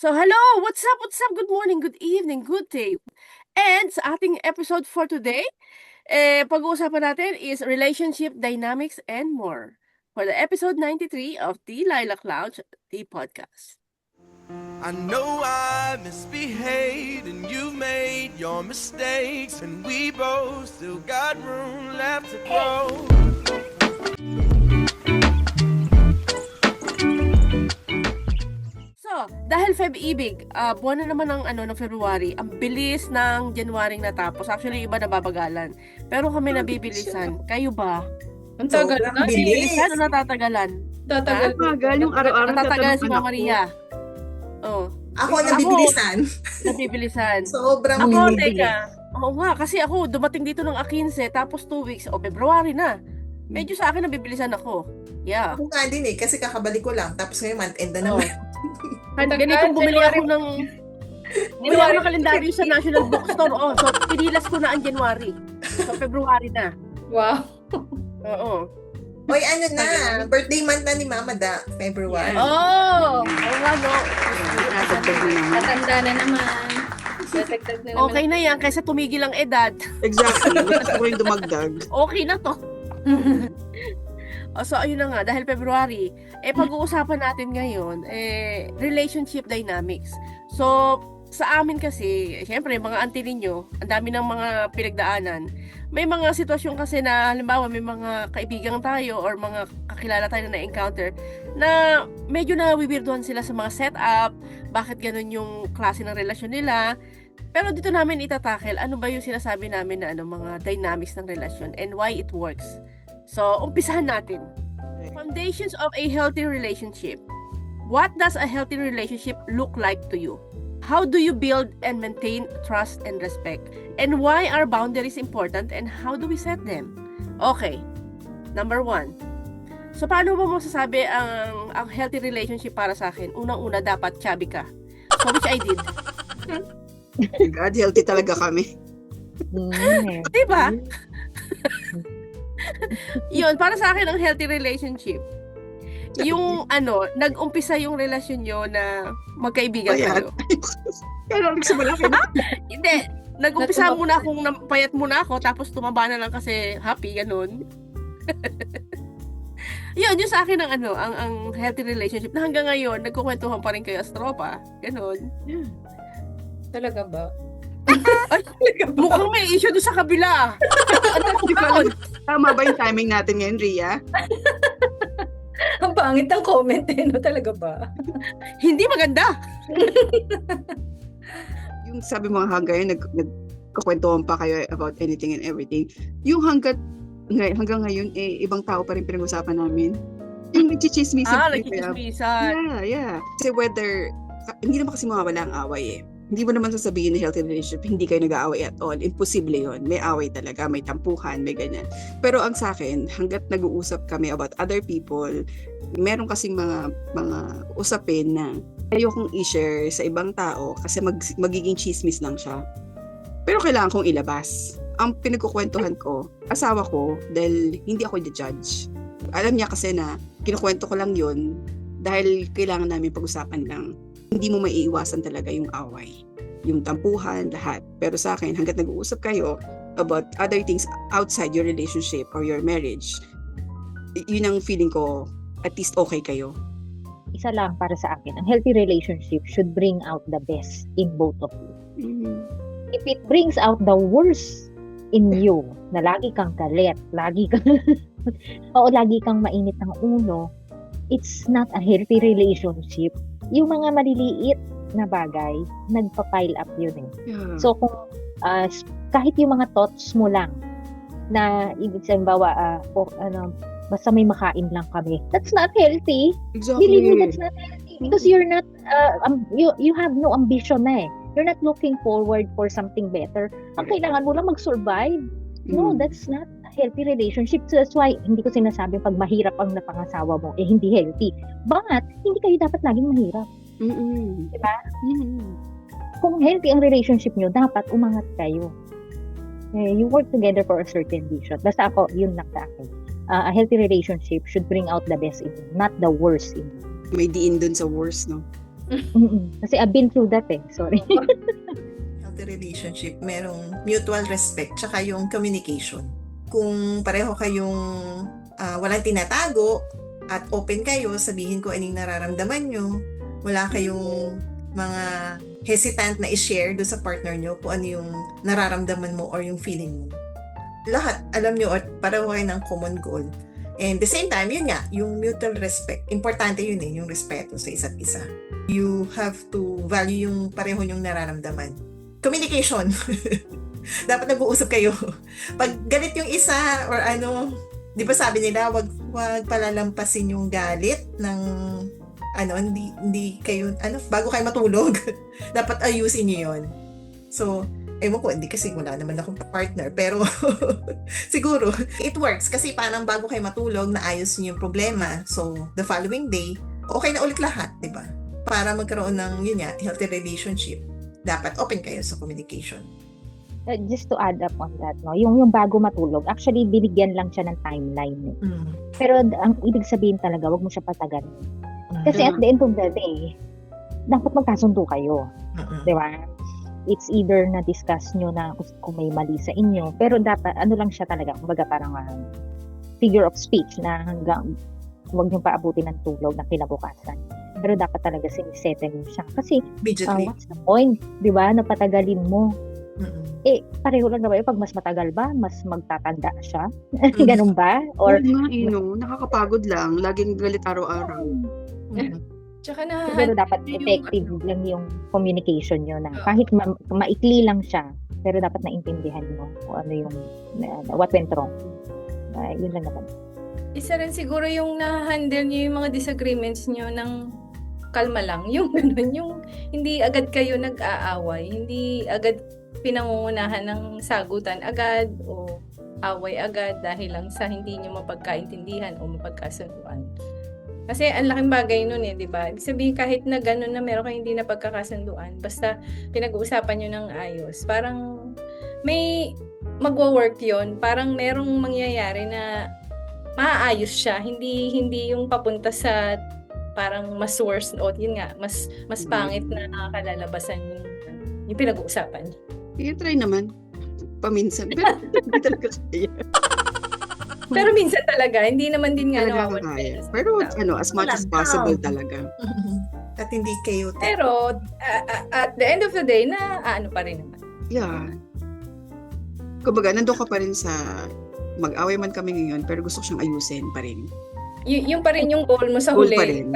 So hello, what's up, good morning, good evening, good day. And sa ating episode for today, pag-uusapan natin is relationship dynamics and more for the episode 93 of the Lilac Lounge, the podcast. I know I misbehaved and you've made your mistakes, and we both still got room left to grow. So, dahil Feb-ibig, buwan na naman ng February, ang bilis ng January natapos. Actually, iba nababagalan. Pero kami nabibilisan. Kayo ba? Ang tagal Sobrang na. bilis. Bilisan o natatagalan? Tatagal. Magal yung araw-araw Natatagalan si tatanungin Mama ako. Maria. Oh, Ako nabibilisan. nabibilisan. Sobrang Ako, binibilis. teka. Oo nga, kasi ako dumating dito ng 15, tapos 2 weeks, February na. Medyo sa akin nabibilisan ako. Yeah. Ako nga din kasi kakabalik ko lang. Tapos ngayon month end na Oh. naman. Ganitong bumili ako ng kalendaryo sa National Bookstore. Oh, so pinilas ko na ang January. So February na. Wow. Oo. Oy, ano na, birthday month na ni Mama February. Oh! Oo nga, no? Nadagdag na naman. Matanda na naman. Dadagdag na naman. Okay na yan, kaysa tumigil ang edad. Exactly. Gusto ko yung dumagdag. Okay na to. So, ayun na nga, dahil February, pag-uusapan natin ngayon, relationship dynamics. So, sa amin kasi, syempre, mga auntie ninyo, ang dami ng mga pinagdaanan. May mga sitwasyon kasi na, halimbawa, may mga kaibigan tayo or mga kakilala tayo na na-encounter na medyo nawibirduhan sila sa mga setup, bakit ganun yung klase ng relasyon nila. Pero dito namin itatakel, ano ba yung sinasabi namin na mga dynamics ng relasyon and why it works. So, umpisahan natin. Foundations of a healthy relationship. What does a healthy relationship look like to you? How do you build and maintain trust and respect? And why are boundaries important and how do we set them? Okay. Number 1. So, paano mo masasabi ang healthy relationship para sa akin? Unang-una, dapat chubby ka. So, which I did. God, healthy talaga kami. Diba? Yun, para sa akin ang healthy relationship. Yung nag-umpisa yung relasyon nyo na magkaibigan kayo. Kaya nagsimula kayo. Hindi, nag-umpisa muna akong payat muna ako tapos tumaba na lang kasi happy, ganun. Yun sa akin ang healthy relationship na hanggang ngayon, nagkukwentuhan pa rin kayo as tropa. Ganun. Talaga ba? Mukhang may issue doon sa kabila. Tama ba yung timing natin ngayon, Ria? Ang pangit ng comment no? Talaga ba? Hindi maganda. Yung sabi mo hanggang ngayon, nagkakwentuhan pa kayo about anything and everything. Yung hanggang ngayon, ibang tao pa rin pinag-usapan namin. Yung nagchichismisan. Nagchichismisan. Yeah. Kasi whether, hindi naman kasi mawawala ang away Hindi mo naman sasabihin na healthy relationship, hindi kayo nag-aaway at all. Imposible yun. May away talaga, may tampuhan, may ganyan. Pero ang sa akin, hanggat nag-uusap kami about other people, meron kasing mga usapin na ayokong i-share sa ibang tao kasi magiging chismis lang siya. Pero kailangan kong ilabas. Ang pinagkukwentuhan ko, asawa ko, dahil hindi ako i-judge. Alam niya kasi na kinukwento ko lang yun dahil kailangan namin pag-usapan lang. Hindi mo maiiwasan talaga yung away, yung tampuhan, lahat. Pero sa akin, hanggat nag-uusap kayo about other things outside your relationship or your marriage, yun ang feeling ko, at least okay kayo. Isa lang para sa akin, ang healthy relationship should bring out the best in both of you. Mm-hmm. If it brings out the worst in you, na lagi kang galit, lagi kang mainit ng ulo, it's not a healthy relationship. Yung mga maliliit na bagay, nagpa-pile up yun eh. Yeah. So kung kahit yung mga thoughts mo lang na ibig sabihin basta may makain lang kami, that's not healthy. Exactly. Believe me, that's not healthy because you're not you have no ambition na eh. You're not looking forward for something better. Ang kailangan mo lang mag-survive. No, that's not a healthy relationship. So that's why hindi ko sinasabing pag mahirap ang napangasawa mo, hindi healthy. But, hindi kayo dapat laging mahirap. Mm-mm. Diba? Mm-mm. Kung healthy ang relationship nyo, dapat umangat kayo. You work together for a certain vision. Basta ako, yun lang sa akin. A healthy relationship should bring out the best in you, not the worst in you. May diin dun sa worst, no? Kasi I've been through that sorry. Healthy relationship, merong mutual respect, tsaka yung communication. Kung pareho kayong walang tinatago at open kayo, sabihin ko anong nararamdaman nyo, wala kayong mga hesitant na i-share doon sa partner nyo kung ano yung nararamdaman mo or yung feeling mo. Lahat, alam nyo, at pareho kayo ng common goal. And the same time, yun nga, yung mutual respect. Importante yun yung respeto sa isa't isa. You have to value yung pareho nyong nararamdaman. Communication. Dapat nag-uusap kayo. Pag galit yung isa or di ba sabi nila, wag palalampasin yung galit ng hindi kayo, bago kayo matulog. Dapat ayusin niyo yun. So, ewan ko, hindi kasi wala naman akong partner. Pero, siguro, it works. Kasi parang bago kayo matulog, naayos niyo yung problema. So, the following day, okay na ulit lahat, di ba? Para magkaroon ng, healthy relationship, dapat open kayo sa communication. Just to add up on that, no, yung bago matulog, actually, binigyan lang siya ng timeline. Pero, ang ibig sabihin talaga, wag mo siya patagalin. Kasi at the end of the day, dapat magkasundo kayo. Di ba? It's either na-discuss nyo na kung may mali sa inyo, pero dapat, lang siya talaga, kumbaga parang figure of speech na hanggang huwag nyo paabutin ng tulog na kinabukasan. Pero dapat talaga sinisettle nyo siya. Kasi, what's the point? Di ba? Napatagalin mo. Pareho lang naman pag mas matagal ba, mas magtatanda siya? Ganun ba? Or, nakakapagod lang. Laging galit araw-araw. Tsaka pero dapat effective lang yung communication nyo na kahit maikli lang siya, pero dapat naintindihan mo kung ano yung what went wrong. Yun lang naman. Isa rin siguro yung na-handle nyo yung mga disagreements nyo ng kalma lang. Yung ganun, yung hindi agad kayo nag-aaway, hindi agad pinangungunahan ng sagutan agad o away agad dahil lang sa hindi nyo mapagkaintindihan o mapagkasunduan. Kasi ang laking bagay nun di ba? Ibig sabihin kahit na gano'n na meron kayong hindi na pagkakasunduan, basta pinag-uusapan nyo ng ayos, parang may magwo-work yon, parang merong mangyayari na maaayos siya, hindi yung papunta sa parang mas worse o yun nga, mas pangit na nakakalalabasan yung pinag-uusapan. I-try naman paminsan, pero hindi talaga kaya. Pero minsan talaga, hindi naman din nga nawawala. Pero as much as possible talaga. At hindi kayo. Pero at the end of the day, pa rin naman. Yeah. Kumbaga, nandun ka pa rin sa mag-away man kami ngayon, pero gusto ko siyang ayusin pa rin. Yung pa rin yung goal mo sa Goal huli. pa rin.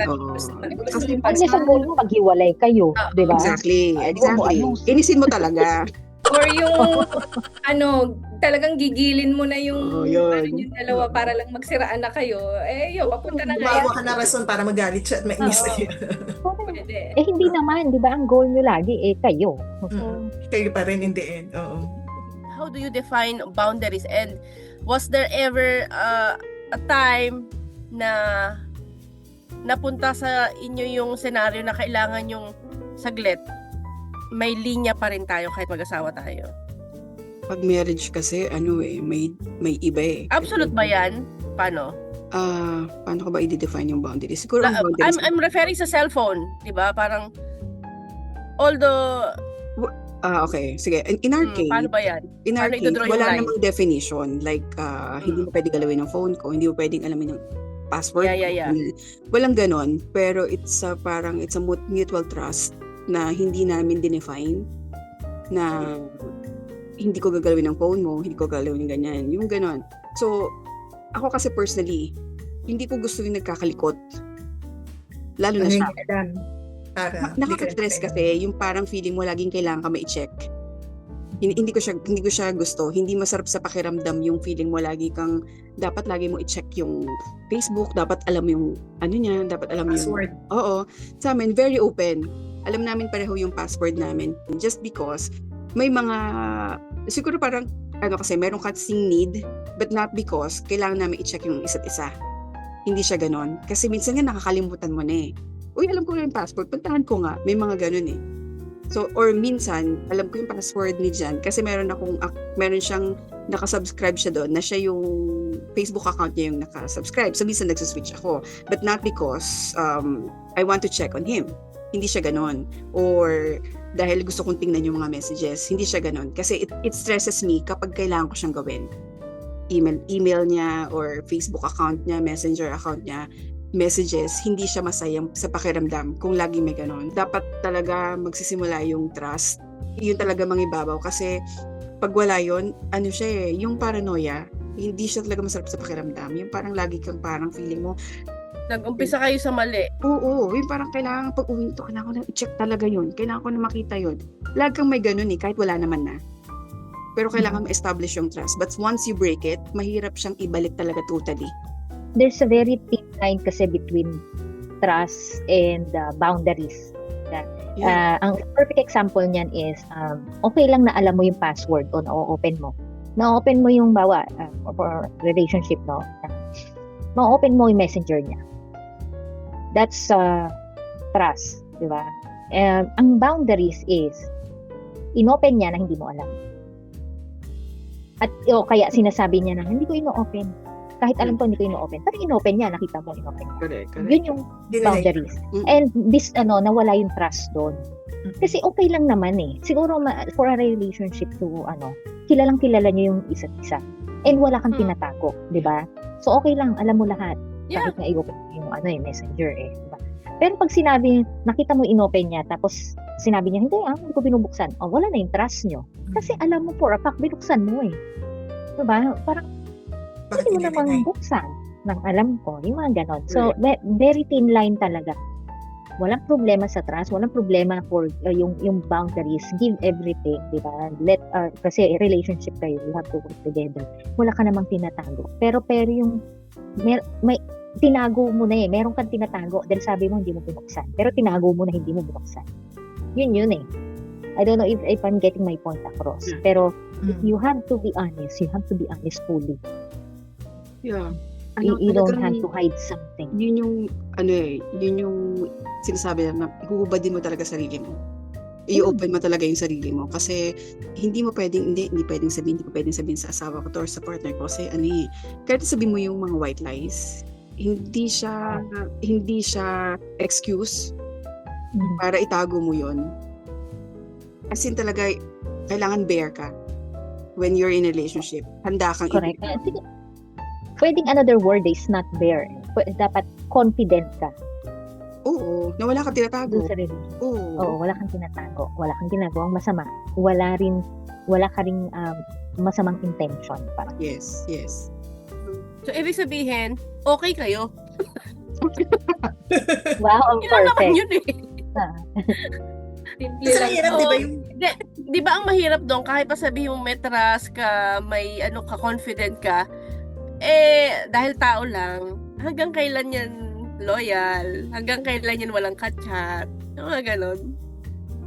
Kasi sa goal mo, maghiwalay kayo. Di ba? Exactly. Inisin mo talaga. Or yung talagang gigilin mo na yung dalawa para lang magsiraan na kayo. Papunta na nga. Gumawa ka na rason para magalit siya at mainis na yun. Pwede. Hindi naman, di ba? Ang goal nyo lagi, kayo. Kayo pa rin in the end. Oo. How do you define boundaries? And was there ever a time na napunta sa inyo yung senaryo na kailangan yung saglit, may linya pa rin tayo kahit mag-asawa tayo? Pag marriage kasi, may iba Absolute ba yan? Paano? Paano ko ba i-define yung boundaries? Siguro ang boundaries... I'm referring sa cellphone, di ba? Parang, although... okay. Sige. In our case, paano ba yan? In our Paano case, idodrawing wala line? namang definition. Like, hindi mo pwedeng galawin ng phone ko, hindi mo pwedeng alamin yung password. Yeah. Walang ganon. Pero it's a mutual trust na hindi namin dinefine na hindi ko gagalawin ng phone mo, hindi ko gagalawin ng ganyan. Yung ganon. So, ako kasi personally, hindi ko gusto yung nagkakalikot. Lalo na siya. Nakaka-stress kasi yung parang feeling mo laging kailangan ka ma-check. Hindi ko siya gusto. Hindi masarap sa pakiramdam yung feeling mo lagi mo i-check yung Facebook, dapat alam yung niya, dapat alam Password. Oo. Sa amin, very open. Alam namin pareho yung password namin. Just because may mga, siguro parang, kasi meron kasing need, but not because kailangan namin i-check yung isa't isa. Hindi siya ganon. Kasi minsan nga nakakalimutan mo na Uy, alam ko na yung password. Puntahan ko nga. May mga ganon So, or minsan, alam ko yung password ni Jan kasi meron siyang nakasubscribe siya doon na siya yung Facebook account niya yung nakasubscribe. So, minsan nagsaswitch ako. But not because I want to check on him. Hindi siya ganon. Or dahil gusto kong tingnan yung mga messages, hindi siya ganon. Kasi it stresses me kapag kailangan ko siyang gawin. Email niya or Facebook account niya, Messenger account niya, messages, hindi siya masaya sa pakiramdam kung lagi may ganon. Dapat talaga magsisimula yung trust. Yun talaga mangibabaw kasi pag wala yun, ano siya yung paranoia, hindi siya talaga masarap sa pakiramdam. Yung parang lagi kang parang feeling mo, Nag-umpisa kayo sa mali. oo, yung parang kailangan pag uwi ito, kailangan ko na i-check talaga yun. Kailangan ko na makita yun. Lagi kang may ganun kahit wala naman na. Pero kailangan ma-establish yung trust. But once you break it, mahirap siyang ibalik talaga totally. There's a very thin line kasi between trust and boundaries. Ang perfect example niyan is, okay lang na alam mo yung password o na-open mo. Na-open mo yung for relationship, no? Ma-open mo yung messenger niya. That's trust, di ba? Ang boundaries is, inopen niya na hindi mo alam. At kaya sinasabi niya na, hindi ko ino-open. Kahit alam ko hindi ko ino-open. Pero inopen niya, nakita mo inopen niya. Correct. Yun yung boundaries. And this, nawala yung trust doon. Kasi okay lang naman eh. Siguro for a relationship to, kilalang kilala niyo yung isa't isa. And wala kang tinatago, di ba? So okay lang, alam mo lahat. Yeah. Kahit nga i-open yung messenger eh. Diba? Pero pag sinabi, nakita mo inopen niya, tapos sinabi niya, hindi ko binubuksan. Wala na yung trust niyo. Kasi alam mo for a fact, binuksan mo eh. Diba? Parang, Bakit hindi mo hindi namang buksan ng alam ko, yung mga ganon. So, very thin line talaga. Walang problema sa trust, walang problema for yung boundaries. Give everything, di ba? Kasi relationship kayo, you have to work together. Wala ka namang tinatago. Pero yung may tinago mo na eh. Meron kang tinatago dahil sabi mo hindi mo binuksan. Pero tinago mo na hindi mo binuksan. Yun eh. I don't know if I'm getting my point across. Pero you have to be honest. You have to be honest fully. Yeah. You don't have to hide something. Yun yung sinasabi na ihubadin mo talaga sarili mo. I-open mo talaga yung sarili mo kasi hindi pwedeng sabihin sa asawa ko or sa partner ko kasi kahit sabihin mo yung mga white lies, hindi siya excuse para itago mo yun. As in talaga, kailangan bare ka when you're in a relationship. Handa kang Correct. Pwedeng another word is not bare. Dapat confident ka. Oo, na wala kang tinatago. Dun sa relationship. Oo. Wala kang tinatago. Wala kang ginagawang masama. Wala ka rin masamang intention. Parang. Yes. So, ibig sabihin, okay kayo. Wow, ang Yun lang naman perfect. yun eh. Simple Kasi lang. hirap, di ba yung Di ba ang mahirap doon, kahit pa sabihin mo may trust ka, may confident ka, dahil tao lang, hanggang kailan yan loyal, hanggang kailan yan walang ka-chat, mga ganon.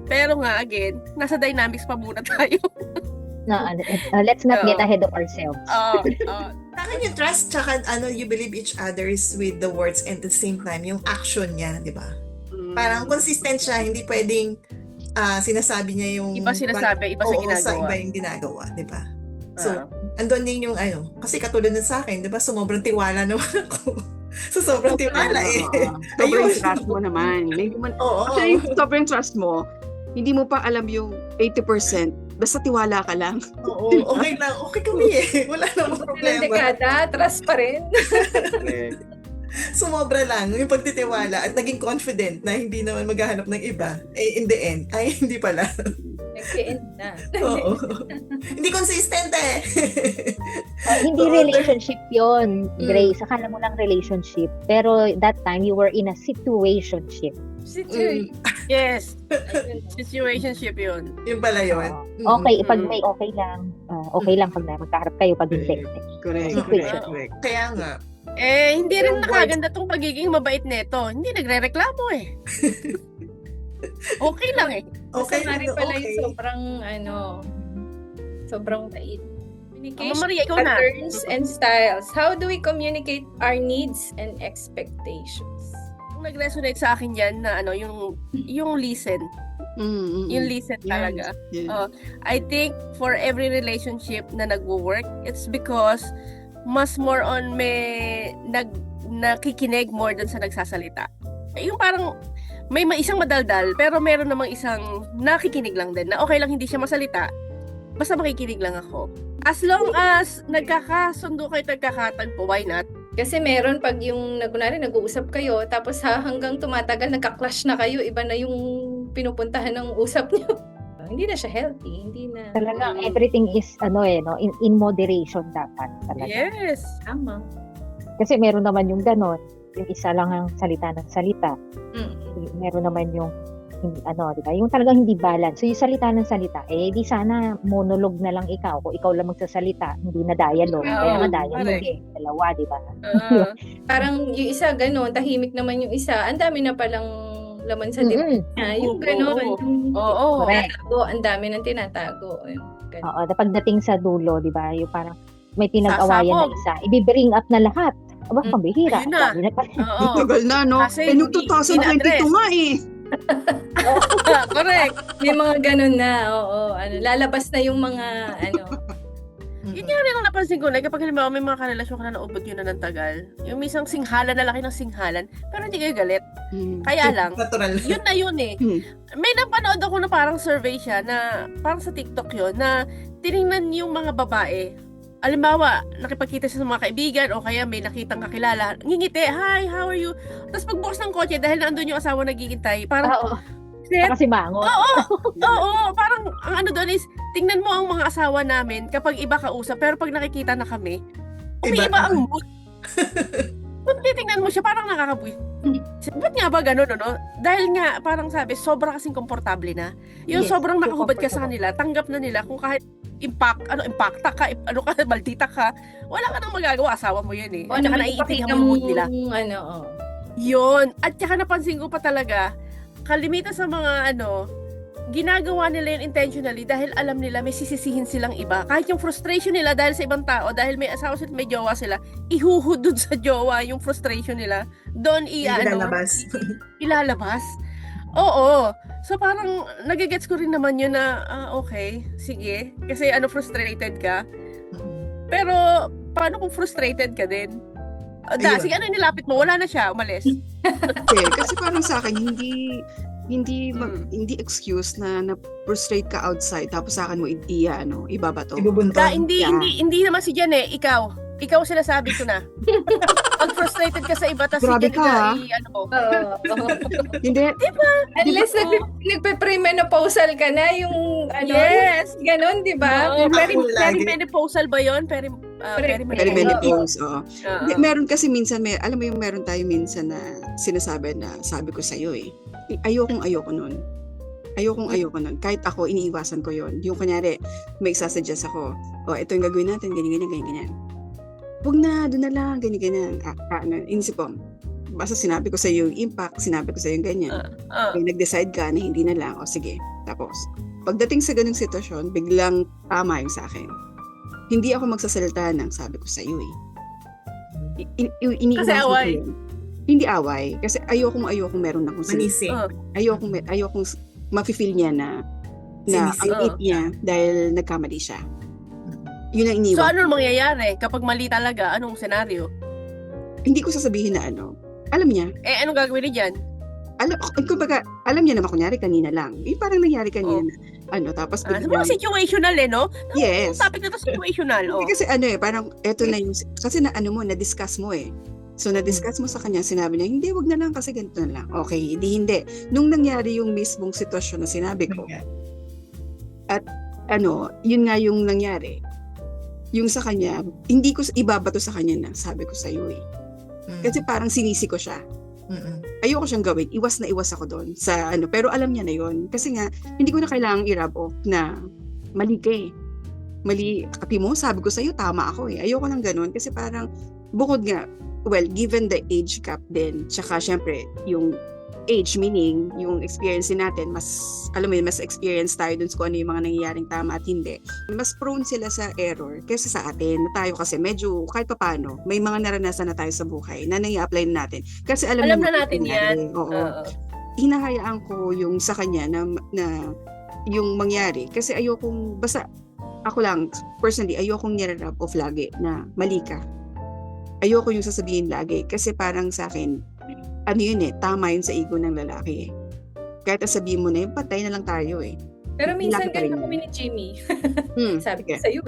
Pero nga, again, nasa dynamics pa muna tayo. Let's not get Oo. ahead of ourselves. sa akin yung trust, tsaka you believe each other is with the words and at the same time, yung action niya, di ba? Parang consistent siya, hindi pwedeng sinasabi niya yung Iba sinasabi, iba sa Oo, ginagawa. sa iba yung ginagawa, di ba? So, andun din yung kasi katulad nun sa akin, di ba, sobrang tiwala naman ako. So, sobrang tiwala eh. Sobrang Ayun. trust mo naman. Oo. Actually, sobrang trust mo, hindi mo pa alam yung 80%. Basta tiwala ka lang. Oo, okay lang. Okay kami eh. Wala namang Ilang problema. dekada, trust pa rin. Sumobra lang yung pagtitiwala at naging confident na hindi naman maghahanap ng iba. In the end, ay hindi pala. Nag-end na. Oo. Hindi consistent eh. Hindi Oo, relationship yon, Grace. Akala mo lang relationship. Pero that time, you were in a situationship. Situation. Yes, situationship yun. Yung pala yun. Okay, pag may okay lang pag magkaharap kayo, pag hindi. Correct. Situation. Correct. Kaya nga. Hindi rin Yung nakaganda tong pagiging mabait neto. Hindi nagre-reklamo eh. Okay lang eh. Okay Masama lang. rin pala Okay. yung sobrang tait. Mama Communication Maria, ikaw na. patterns and styles. How do we communicate our needs and expectations? Ang nag-resonate sa akin yan na yung listen. Yung listen talaga. Yeah. I think for every relationship na nagwo-work, it's because mas more on may nakikinig more dun sa nagsasalita. Yung parang may isang madaldal, pero meron namang isang nakikinig lang din, na okay lang hindi siya masalita, basta makikinig lang ako. As long as nagkakasundo kayo, nagkakatagpo, why not? Kasi meron pag yung kunwari nag-uusap kayo, tapos hanggang tumatagal, nagka-clash na kayo, iba na yung pinupuntahan ng usap niyo. Hindi na siya healthy, hindi na. Talagang everything is in moderation dapat talaga. Yes. Tama. Kasi meron naman yung ganon, yung isa lang ang salita ng salita. Mm. Meron naman yung hindi, di ba? Yung talagang hindi balance. So yung salita ng salita, di sana monologue na lang ikaw. Kung ikaw lang magsasalita, hindi na dialogue. Oo, Kaya nga dialogue correct. dalawa, di ba? Parang yung isa gano'n, tahimik naman yung isa, ang dami na palang laman sa dibdib niya. Yung gano'n, Oo. Correct. ang dami ng tinatago. Yung gano'n. Oo, na pagdating sa dulo, di ba? Yung parang may pinag-awayan na Sasabog. isa, i-bring up na lahat. Aba, Mm. pambihira. Ayun na. Dami na pala. Oo. Tagal na, no? Kasi Nung hindi 2022 nga eh. Correct. May mga gano'n na, oo. Lalabas na yung mga, Yun nga rin ang napansin ko, like, kapag halimbawa may mga karelasyon ka na naubod yun na ng tagal, yung misang singhalan na laki ng singhalan, pero hindi kayo galit. Kaya lang, Natural. yun na yun eh. Hmm. May napanood ako na parang survey siya, na parang sa TikTok yun, na tinignan yung mga babae. Alimbawa, nakipagkita siya sa mga kaibigan o kaya may nakitang kakilala, ngingiti, hi, how are you? Tapos pagbukas ng kotse, dahil nandun yung asawa naghihintay, parang, Oo. "Shit, Kasi mango. oo, parang ang ano doon is, tingnan mo ang mga asawa namin kapag iba kausap, pero pag nakikita na kami, umiiba ang mood. Kung titingnan mo siya, parang nakakabuy. Ba't nga ba ganun, no? Dahil nga, parang sabi, sobra kasing komportable na. Yung Yes, sobrang so nakahubad ka sa comfortable. kanila, tanggap na nila kung kahit impacta ka, maldita ka, wala ka nang magagawa, asawa mo yan eh. At saka naiintindihan mo yung mood nila. Yun. At saka napansin ko pa talaga, kalimitan sa mga ginagawa nila yun intentionally dahil alam nila may sisisihin silang iba. Kahit yung frustration nila dahil sa ibang tao, dahil may asawa sila, may jowa sila, ihuhud dun sa jowa yung frustration nila. Doon Ilalabas. ilalabas. Oo. So parang nagigets ko rin naman yun na, okay, sige. Kasi frustrated ka. Pero paano kung frustrated ka din? Ayun. Sige, nilapit mo? Wala na siya, umalis. Kasi parang sa akin, hindi excuse na na-frustrate ka outside tapos sa akin mo ibabato. Ibubunton. Hindi, Yeah. hindi naman si Jan eh, ikaw. Ikaw sinasabi ko na. Pag frustrated ka sa iba, tas si Grabe Jan ka, ha? Hindi. Unless nagpe-premenopausal ka na, yung Yes! ganon, di ba? Oo, Lagi. Perimenopausal ba yun? Perimenopause, oo. Oo. Meron kasi minsan, alam mo yung meron tayo minsan na sinasabi na sabi ko sa'yo ayoko nun. Ayoko nun. Kahit ako, iniiwasan ko yon. Yung kunyari, may isasuggest ako, ito yung gagawin natin, ganyan. Huwag na, doon na lang, ganyan. Inisip ko, basta sinabi ko sa'yo yung impact, sinabi ko sa'yo yung ganyan. Kaya nag-decide ka na hindi na lang, sige. Tapos, pagdating sa ganung sitwasyon, biglang tama yung sa akin. Hindi ako magsasalita ng sabi ko sa'yo iniiwasan Kasi away. ko yun. Hindi away. Kasi ayokong meron akong Manisi. ayokong mafe-feel niya na Sinisi. ang hate niya dahil nagkamali siya. Yun ang So iniwan. ano mangyayari? Kapag mali talaga, anong senaryo? Hindi ko sasabihin na alam niya. Anong gagawin ni Jan? Alam niya naman, kunyari kanina lang. Parang nangyari kanina na, tapos Sa mga situational no? yes. Yung topic na to situational. Kasi parang eto na yung, kasi na-discuss mo So, na-discuss mo sa kanya, sinabi niya, hindi, wag na lang kasi ganito na lang. Okay, hindi. Nung nangyari yung mismong sitwasyon na sinabi ko, at yun nga yung nangyari, yung sa kanya, hindi ko ibabato sa kanya na sabi ko sa'yo Kasi parang sinisi ko siya. Ayoko siyang gawin. Iwas na iwas ako doon sa pero alam niya na yun. Kasi nga, hindi ko na kailangang i-rub off na mali ka Mali, kati mo, sabi ko sa'yo, tama ako Ayoko nang ganun. Kasi parang, bukod nga, given the age gap din, tsaka syempre, yung age, meaning, yung experience natin, mas experience tayo dun kung ano yung mga nangyayaring tama at hindi. Mas prone sila sa error kaysa sa atin, na tayo kasi medyo, kahit papaano, may mga naranasan na tayo sa buhay na nai-apply na natin. Kasi alam na natin yan. Oo. Hinahayaan ko yung sa kanya na yung mangyari. Kasi ayokong, basta, ako lang, personally, ayokong nire-rub off lagi na mali ka. Ayoko yung sasabihin lagi. Kasi parang sa akin, tama yun sa ego ng lalaki Kahit sabihin mo na yung patay na lang tayo eh. Pero minsan Laki pa rin ganyan yun. kami ni Jimmy. Sabi ko sige. sa'yo.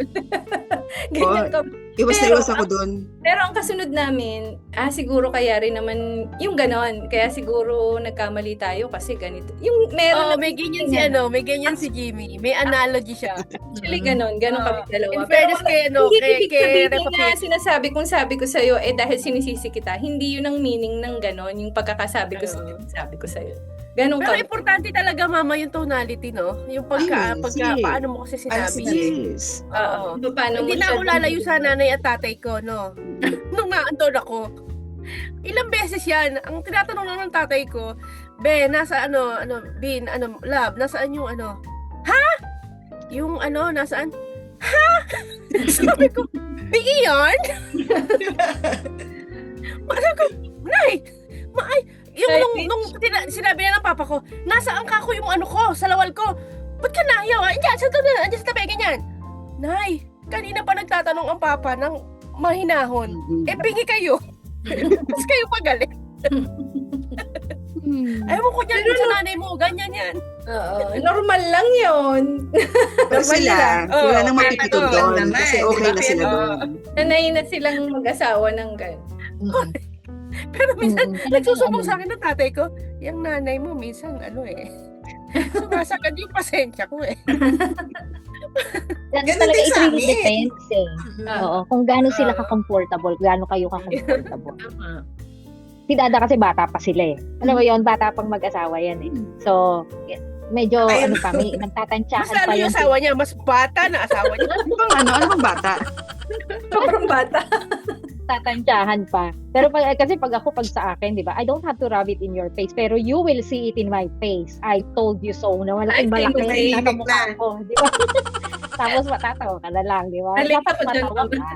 Ganyan kami. Iwas na Pero, iwas ako dun. Pero ang kasunod namin, siguro kaya rin naman, yung ganon. Kaya siguro nagkamali tayo kasi ganito. Yung meron Oo, na may ganyan si may ganyan si Jimmy. May analogy siya. actually ganon kami dalawa. In fairness kay hindi ibig kay sabihin Repa na sabi ko sa'yo, dahil sinisisi kita. Hindi yun ang meaning ng ganon, yung pagkakasabi ko sa'yo, sabi ko sa'yo. Ganon Pero kami. importante talaga, mama, yung tonality, no? Yung Ay, sige. paano mo kasi sinabi. Yes. Oo. Paano Hindi mo na siya ako lalayo sa nanay at tatay ko, no? Nung naandun ako. Ilang beses yan. Ang tinatanong lang ng tatay ko, Be, nasa Bin, love, nasaan yung Ha? Yung nasaan? Ha? Sabi ko, bigi yun? Sabi ko, Nay, sinabi na ng papa ko, nasaan ka ko yung ko, sa lawal ko. Ba't ka nahiyaw? Andiyan sa tabi, ganyan. Nay, kanina pa nagtatanong ang papa ng mahinahon. Bingi kayo. Tapos kayo pagalit. Ayaw mo ko dyan sa nanay mo, ganyan yan. Oo, normal lang yun. Pero sila, wala nang mapipikon Oo, doon. naman, Kasi okay diba? na sila Oo. doon. Nanay na silang mag-asawa ng gano'n. Pero minsan, Mm-mm. nagsusubong sa akin ng tatay ko, yung nanay mo, minsan, sumasagad yung pasensya ko eh. That's Ganun talaga, din it sa really amin. depends eh. Oo, kung gaano sila Oo. ka-comfortable, gaano kayo ka-comfortable. Tama. Si Dada kasi bata pa sila eh. Alam mo yun, bata pang mag-asawa yan eh. So, medyo, Ayun. may Mas nagtatansyahan lalo pa yung yun. asawa niya, mas bata na asawa niya. Ano bang bata? Sobrang bata. Tatantyahan pa. Pero kasi pag sa akin, di ba, I don't have to rub it in your face, pero you will see it in my face. I told you so, na malaking I think malaki tahimik na mukha na. ko, di ba? Tapos matatawa ka na lang, di ba? Nalito Dapat ko dyan. matawa ka.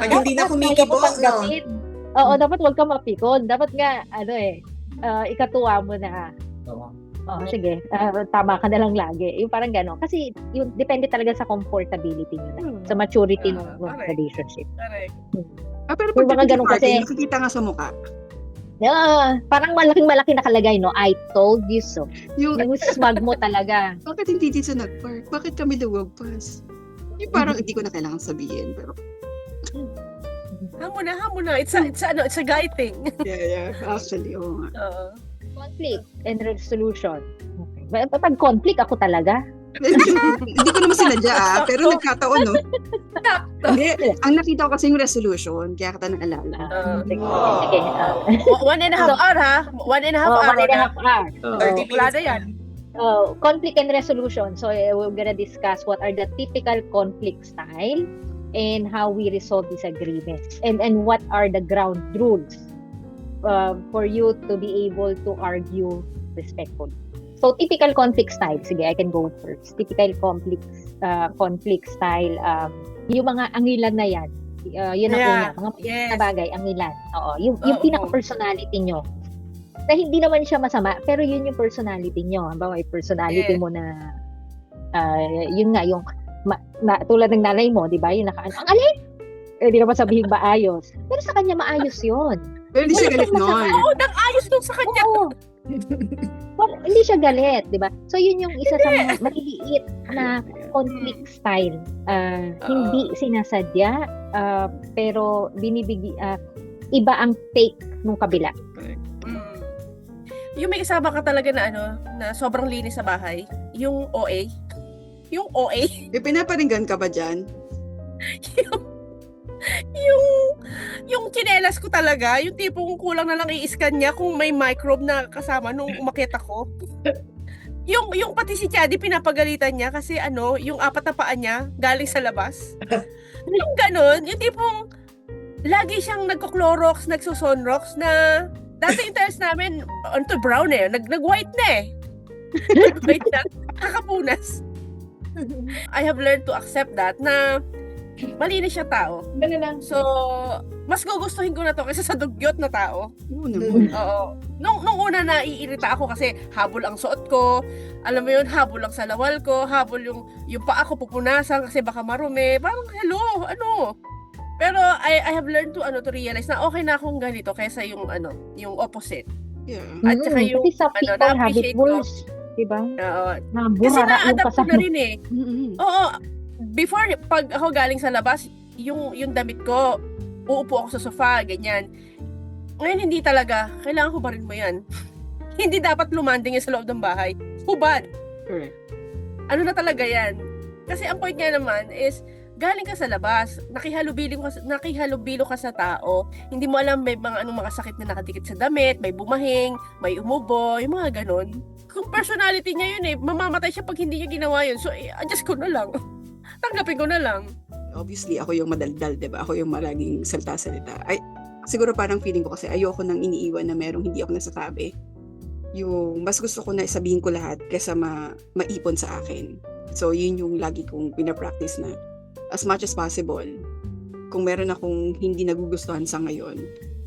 Pag hindi na Dapat kumikibo, kaya mo tanggapin. Oo, dapat huwag ka mapikon. Dapat nga, ikatuwa mo na, sige, tama ka na lang lagi. Yung parang gano'n. Kasi, yung depende talaga sa comfortability nyo na. Sa maturity ng correct. relationship. Correct. Pero Yung pag mga ganun party, kasi- nakikita nga sa mukha. Parang malaking-malaki nakalagay, no? I told you so. Yung, Yung smug mo talaga. bakit hindi dito nag-park? Bakit kami lumagpas? Yung parang hindi ko na kailangan sabihin. Pero, Hamo na. It's a guy thing. yeah. Actually, oo nga. Oo. Conflict and resolution. Okay. Pag conflict, ako talaga. Hindi ko naman sinadya pero nagkataon, no? Hindi, ang nakita ko kasi yung resolution, kaya kita naalala. Sige. Oh. Sige. 1.5 hour, ha? 1.5 hour. 1.5 hour. 30 Wala minutes. na yan. Conflict and resolution. So, we're gonna discuss what are the typical conflict style and how we resolve disagreements. And what are the ground rules for you to be able to argue respectfully. So, typical conflict style. Sige, I can go first. Typical conflict style. Yung mga angilan na yan. Yun ang una. Mga Yes. na bagay, angilan. Oo. Yung Oo. pinaka-personality nyo. Na hindi naman siya masama, pero yun yung personality nyo. Halimbawa, yung personality Yes. mo na, yun nga, yung, tulad ng nanay mo, di ba? Yung ang alin! Di naman sabihin ba ayos. Pero sa kanya maayos yun. Pero hindi siya galit nun. Oo, nang-ayos dun sa kanya. Oo. Well, hindi siya galit, di ba? So, yun yung isa sa mga maliliit na conflict style. Hindi sinasadya, pero iba ang take nung kabila. Mm. Yung may kasama ka talaga na na sobrang linis sa bahay. Yung OA. Yung OA. Pinaparinggan ka ba dyan? yung tsinelas ko talaga, yung tipong kulang na lang i-scan niya kung may microbe na kasama nung umakyat ako. yung pati si Chadi pinapagalitan niya kasi yung apat na paa niya galing sa labas. Yung ganun, yung tipong lagi siyang nagko-Clorox, nagsusonrox na dati yung tiles namin brown nag-white na Nag-white na, kakapunas. I have learned to accept that na malinis siya tao. Ganun lang. So, mas gugustuhin ko na to kaysa sa dugyot na tao. Oo naman. Oo. Nung una naiirita ako kasi habol ang suot ko. Alam mo yun, habol ang salawal ko, habol yung paa ko pupunasan kasi baka marumi. Parang hello, Pero I have learned to realize na okay na akong ganito kaysa yung opposite. Yeah. At saka yung, Kasi some people have it na-appreciate ko. worse. Diba? Oo. Kasi Naburara yung na-adapt ko kasama. na rin eh. Mm-mm. Oo. Before, pag ako galing sa labas, yung damit ko, uupo ako sa sofa, ganyan. Ngayon, hindi talaga. Kailangan hubarin mo yan. Hindi dapat lumanding yan sa loob ng bahay. Hubad. Correct. Ano na talaga yan? Kasi ang point nga naman is, galing ka sa labas, nakihalubilo ka sa tao, hindi mo alam may mga anong makasakit na nakadikit sa damit, may bumahing, may umubo, yung mga ganon. Kung personality niya yun mamamatay siya pag hindi niya ginawa yun. So, adjust ko na lang. Tanggapin ko na lang. Obviously, ako yung madaldal, diba? Ako yung maraging salita-salita. Ay, siguro parang feeling ko kasi ayoko nang iniiwan na merong hindi ako nasasabi. Yung mas gusto ko na sabihin ko lahat kaysa maipon sa akin. So, yun yung lagi kong pinapractice na as much as possible, kung meron akong hindi nagugustuhan sa ngayon,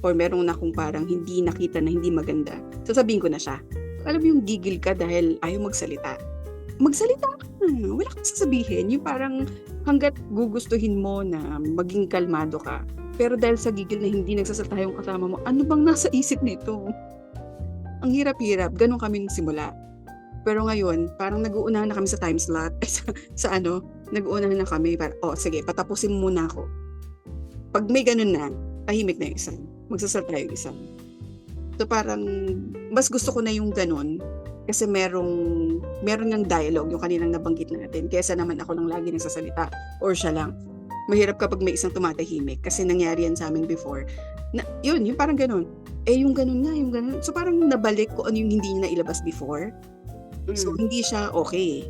or meron akong parang hindi nakita na hindi maganda, sasabihin ko na siya. Alam mo yung gigil ka dahil ayaw magsalita. Magsalita ka na. Wala kang sasabihin. Yung parang hanggat gugustuhin mo na maging kalmado ka, pero dahil sa gigil na hindi nagsasalita yung kasama mo, ano bang nasa isip nito? Ang hirap-hirap. Ganon kami nung simula. Pero ngayon, parang nag-uunahan na kami sa time slot. Nag-uunahan na kami. Sige, patapusin muna ako. Pag may ganun na, tahimik na yung isa. Magsasalta yung isa. So parang, mas gusto ko na yung ganun. Kasi meron ng dialogue, yung kaninang nabanggit natin. Kesa naman ako lang lagi nagsasalita. Or siya lang. Mahirap kapag may isang tumatahimik. Kasi nangyari yan sa amin before. Yung parang ganun. Yung ganun nga, yung ganun. So parang nabalik ko ano yung hindi niya nailabas before. So, hindi siya okay.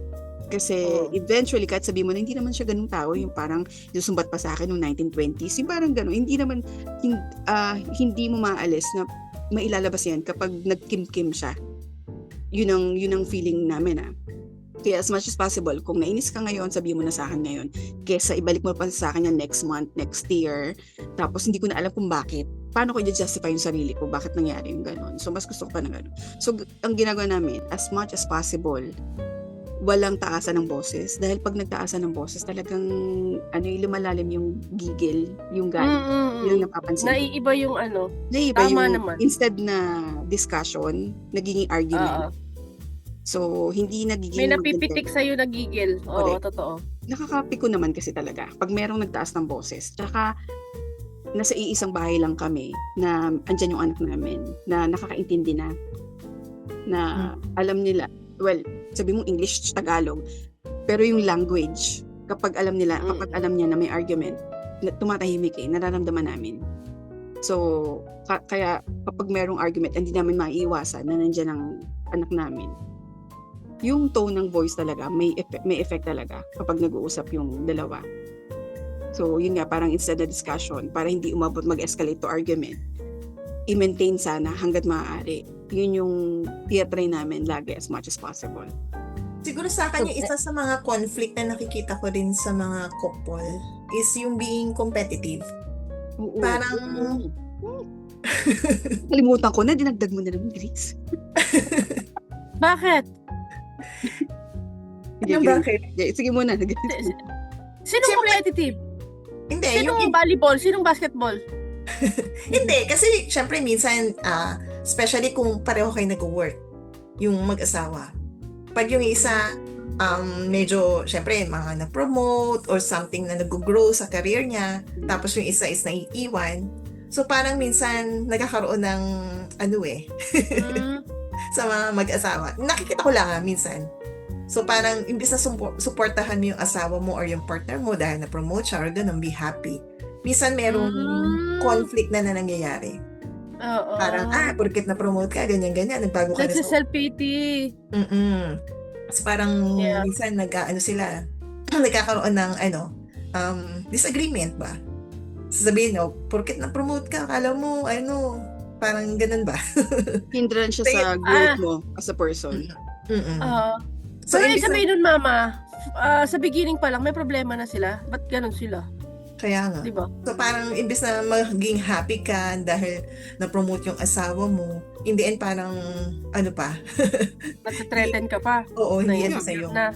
Kasi, eventually, kahit sabi mo na hindi naman siya ganung tao, yung parang susumbat pa sa akin noong 1920s, yung parang ganun, hindi mo maalis na mailalabas yan kapag nagkim-kim siya. Yun ang feeling namin. Kaya as much as possible, kung nainis ka ngayon, sabi mo na sa akin ngayon, kesa ibalik mo pa sa akin yan next month, next year, tapos hindi ko na alam kung bakit. Paano ko i-justify yung sarili ko? Bakit nangyari yung gano'n? So, mas gusto ko pa na gano'n. So, ang ginagawa namin, as much as possible, walang taasan ng boses. Dahil pag nagtaasan ng boses, talagang lumalalim yung gigil, yung galit. Yun ang napapansin. Naiiba yung Naiiba tama yung, naman. instead na discussion, nagiging argument. So, hindi nagiging... May napipitik sa'yo na gigil. Oo, Correct. totoo. Nakakapiko naman kasi talaga. Pag merong nagtaas ng boses, tsaka nasa iisang bahay lang kami na andyan yung anak namin na nakakaintindi na alam nila, well, sabi mo English, Tagalog, pero yung language, kapag alam niya na may argument, tumatahimik nararamdaman namin. So, kaya kapag merong argument, hindi namin maiiwasan na nandyan ang anak namin. Yung tone ng voice talaga, may effect talaga kapag nag-uusap yung dalawa. So, yun nga, parang instead na discussion, para hindi umabot mag-escalate to argument, i-maintain sana hanggat maaari. Yun yung i-try namin lagi as much as possible. Siguro sa akin, yung isa sa mga conflict na nakikita ko rin sa mga couple is yung being competitive. Oo. Parang... Kalimutan ko na, dinagdag mo na naman, Grace. Bakit? bakit? Sige muna. Sinong competitive? Hindi, Sinong volleyball? Sinong basketball? Hindi, kasi syempre minsan, especially kung pareho kayo nag-work, yung mag-asawa. Pag yung isa, medyo, syempre, mga na-promote or something na nag-grow sa career niya, tapos yung isa is naiiwan. So, parang minsan, nagkakaroon ng, sa mga mag-asawa. Nakikita ko lang minsan. So, parang, imbis na supportahan mo yung asawa mo or yung partner mo dahil na-promote siya or ganun, be happy. Minsan, merong conflict na nangyayari. Oo. Parang, porket na-promote ka, ganyan-ganyan, nagbago ka na sa... Self-pity. So, parang, minsan, sila, nagkakaroon ng, disagreement ba? Sasabihin, porket na-promote ka, akala mo, parang ganun ba? Hindran siya sa growth mo as a person. So, pero sabihin nun, mama, sa beginning pa lang, may problema na sila. Ba't ganun sila? Kaya nga. Diba? So, parang, imbis na maging happy ka dahil na-promote yung asawa mo, in the end, parang, Nagtatreten ka pa. Oo, hindi Na- yan sa'yo. Na,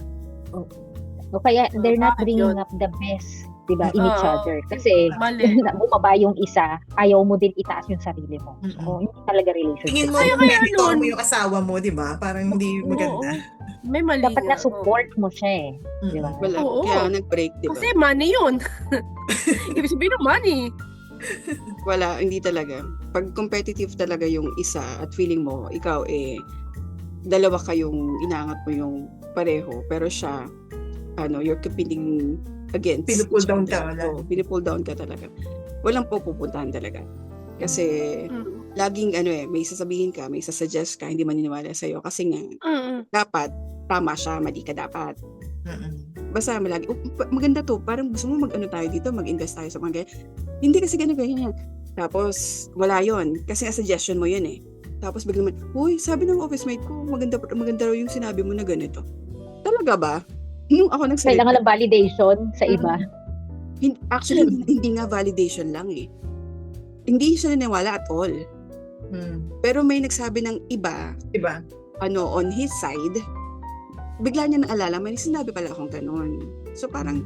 O kaya, they're not bakit bringing yun? up the best diba, in each Oo. other. Kasi, Mali. bumaba yung isa, ayaw mo din itaas yung sarili mo. So, hindi talaga relationship. Tingin mo, Kaya competitor nun. mo yung asawa mo, di ba? Parang hindi maganda. Oo. May mali Dapat nga. na support mo siya eh. Di ba? Wala, Oo. kaya nag-break, di ba? Kasi money yun. Ibig sabihin ng money. Wala, hindi talaga. Pag competitive talaga yung isa at feeling mo, ikaw dalawa kayong inaangat mo yung pareho, pero siya, you're competing against. Pinupull each down other. ka. Oo, pinupull down ka talaga. Walang pupuntahan talaga. Kasi, Mm. laging may sasabihin ka, may sasuggest ka, hindi maniniwala sa'yo. Kasi nga, Mm. dapat, tama siya, mali ka dapat. Mm-mm. Basta malagi, maganda to, parang gusto mo tayo dito, mag-invest tayo sa mga ganyan. Hindi kasi ganyan. Tapos, wala yon kasi suggestion mo yun eh. Tapos biglang naman, uy, sabi ng office mate ko, maganda raw yung sinabi mo na ganito. Talaga ba? Nung ako nagsalita, Kailangan ng validation sa iba. actually, hindi nga validation lang eh. Hindi siya naniniwala at all. Pero may nagsabi ng iba, Diba? on his side, bigla niya naalala, may sinabi pala akong ganun. So parang,